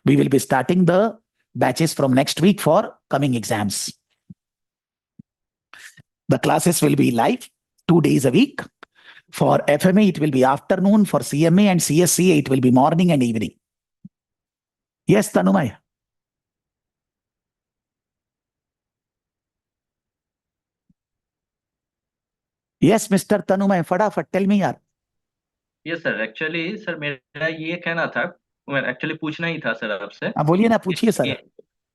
we will be starting the batches from next week for coming exams. The classes will be live 2 days a week. For FMA, it will be afternoon. For CMA and CSCA, it will be morning and evening. Yes, Tanumay. Yes, Mr. Tanumay, फटाफट tell me यार. Yes sir, actually sir मेरा ये कहना था, actually पूछना ही था sir आपसे। हाँ बोलिए ना, पूछिए सर।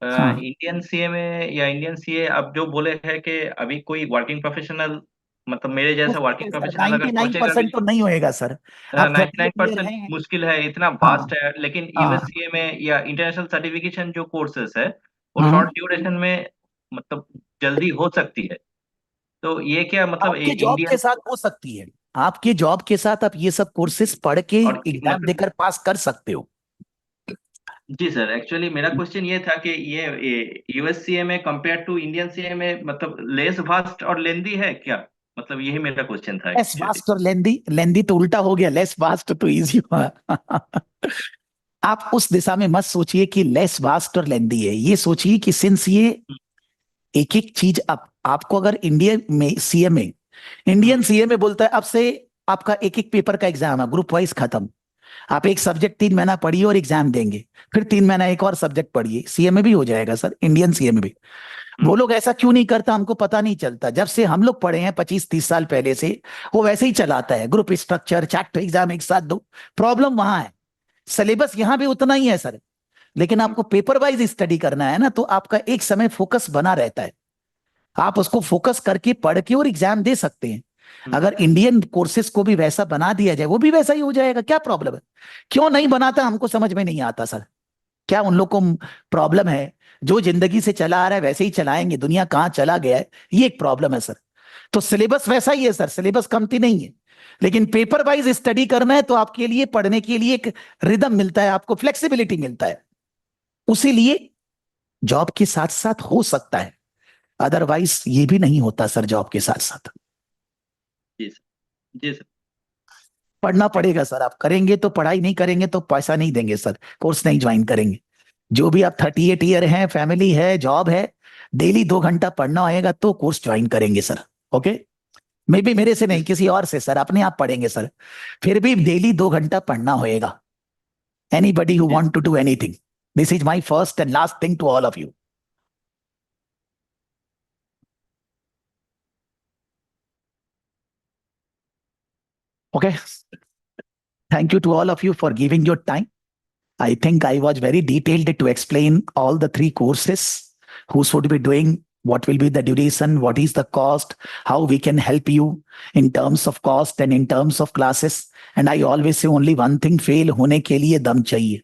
हाँ। इंडियन सीएमए या इंडियन सीए आप जो बोले हैं कि अभी कोई वर्किंग प्रोफेशनल, मतलब मेरे जैसा वर्किंग प्रोफेशनल अगर सोचेगा 99% तो नहीं होएगा सर। आप 99% मुश्किल है, इतना वास्ट है। लेकिन हाँ। यूएससीए में या इंटरनेशनल सर्टिफिकेशन जो कोर्सेस है वो हाँ। शॉर्ट ड्यूरेशन में मतलब जल्दी हो सकती है। तो ये क्या मतलब आपके जॉब के इंडियन साथ हो सकती है, आपके जॉब के साथ आप ये सब कोर्सेज पढ़ के और एग्जाम मतलब देकर पास कर सकते हो। जी सर, एक्चुअली मेरा क्वेश्चन ये था कि ये यूएससीए में कंपेयर टू इंडियन सीए में मतलब लेस वास्ट और लेंदी है क्या? मतलब यही मेरा क्वेश्चन था लेस एक्चुअली। वास्ट और लेंदी, लेंदी तो उल्टा हो गया, लेस वास्ट तो इजी हुआ। आप उस दिशा में मत सोचिए कि लेस वास्ट और लेंदी है, ये सोचिए कि सिंस ये एक एक चीज आपको अगर इंडियन में सीएमए, इंडियन सीएमए बोलता है अब से आपका एक एक पेपर का एग्जाम है, ग्रुप वाइज खत्म। आप एक सब्जेक्ट 3 महीना पढ़िए और एग्जाम देंगे, फिर 3 महीना एक और सब्जेक्ट पढ़िए, सीएमए भी हो जाएगा सर, इंडियन सीएमए भी। वो लोग ऐसा क्यों नहीं करता हमको पता नहीं चलता। जब से हम लोग पढ़े हैं 25-30 साल पहले से, वो वैसे ही चलाता है, ग्रुप स्ट्रक्चर, चैट एग्जाम एक साथ दो। प्रॉब्लम वहां है, सिलेबस यहां भी उतना ही है सर, लेकिन आपको पेपर वाइज स्टडी करना है ना, तो आपका एक समय फोकस बना रहता है, आप उसको फोकस करके पढ़ के और एग्जाम दे सकते हैं। अगर इंडियन कोर्सेज को भी वैसा बना दिया जाए, वो भी वैसा ही हो जाएगा, क्या प्रॉब्लम है? क्यों नहीं बनाता हमको समझ में नहीं आता सर, क्या उन लोग को प्रॉब्लम है? जो जिंदगी से चला आ रहा है वैसे ही चलाएंगे, दुनिया कहां चला गया है, ये एक प्रॉब्लम है सर। तो सिलेबस वैसा ही है सर, सिलेबस कमती नहीं है, लेकिन पेपर वाइज स्टडी करना है तो आपके लिए पढ़ने के लिए एक रिदम मिलता है, आपको फ्लेक्सिबिलिटी मिलता है, उसी लिए जॉब के साथ साथ हो सकता है, अदरवाइज ये भी नहीं होता सर जॉब के साथ साथ। जी सर, जी सर। पढ़ना पड़ेगा सर, आप करेंगे तो, पढ़ाई नहीं करेंगे तो पैसा नहीं देंगे सर, कोर्स नहीं ज्वाइन करेंगे। जो भी आप 38 ईयर हैं, फैमिली है, जॉब है, डेली 2 घंटा पढ़ना होएगा तो कोर्स ज्वाइन करेंगे सर। ओके, मे बी मेरे से नहीं, किसी और से सर, अपने आप पढ़ेंगे सर, फिर भी डेली 2 घंटा पढ़ना होएगा। Anybody who want to do anything. This is my first and last thing to all of you. Okay. Thank you to all of you for giving your time. I think I was very detailed to explain all the 3 courses, who should be doing, what will be the duration, what is the cost, how we can help you in terms of cost and in terms of classes. And I always say only one thing, fail होने के लिए दम चाहिए.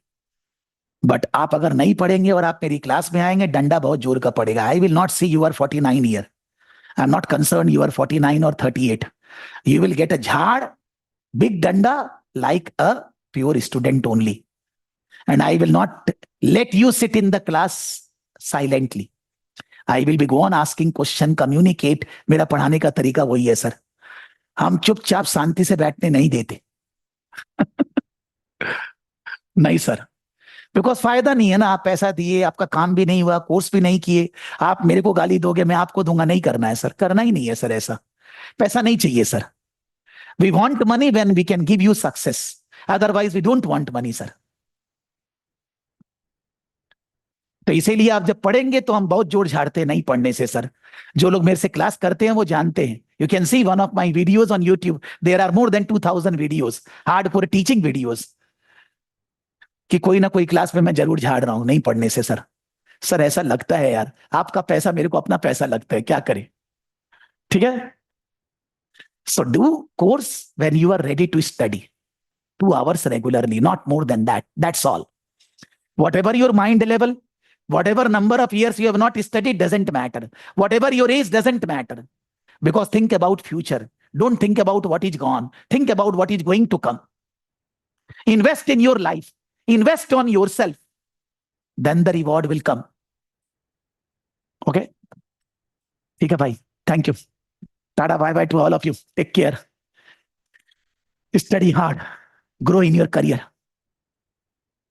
But आप अगर नहीं पढ़ेंगे और आप मेरी क्लास में आएंगे, डंडा बहुत जोर का पड़ेगा. I will not see you are 49 year. I'm not concerned you are 49 or 38. You will get a jhad, big danda, like a pure student only. And I will not let you sit in the class silently. I will be go on asking question, communicate. मेरा पढ़ाने का तरीका वही है sir. हम चुपचाप शांति से बैठने नहीं देते. नहीं सर. बिकॉज फायदा नहीं है ना. आप पैसा दिए, आपका काम भी नहीं हुआ, कोर्स भी नहीं किए, आप मेरे को गाली दोगे, मैं आपको दूंगा. नहीं करना है सर. करना ही नहीं है सर. ऐसा पैसा नहीं चाहिए sir. We want money when we can give you success. Otherwise we don't want money sir. तो इसीलिए आप जब पढ़ेंगे तो हम बहुत जोर झाड़ते हैं नहीं पढ़ने से सर. जो लोग मेरे से क्लास करते हैं वो जानते हैं. You can see one of my videos on YouTube. There are more than 2000 videos, hard for teaching videos. कि कोई ना कोई क्लास में मैं जरूर झाड़ रहा हूं नहीं पढ़ने से सर. सर ऐसा लगता है यार. आपका पैसा मेरे को अपना पैसा लगता है. क्या करें. ठीक है. So do course when you are ready to study 2 hours regularly, not more than that. That's all. Whatever your mind level, whatever number of years you have not studied doesn't matter. Whatever your age doesn't matter. Because think about future. Don't think about what is gone. Think about what is going to come. Invest in your life. Invest on yourself. Then the reward will come. Okay? ठीक है भाई. Thank you. Tata bye bye to all of you. Take care. Study hard. Grow in your career.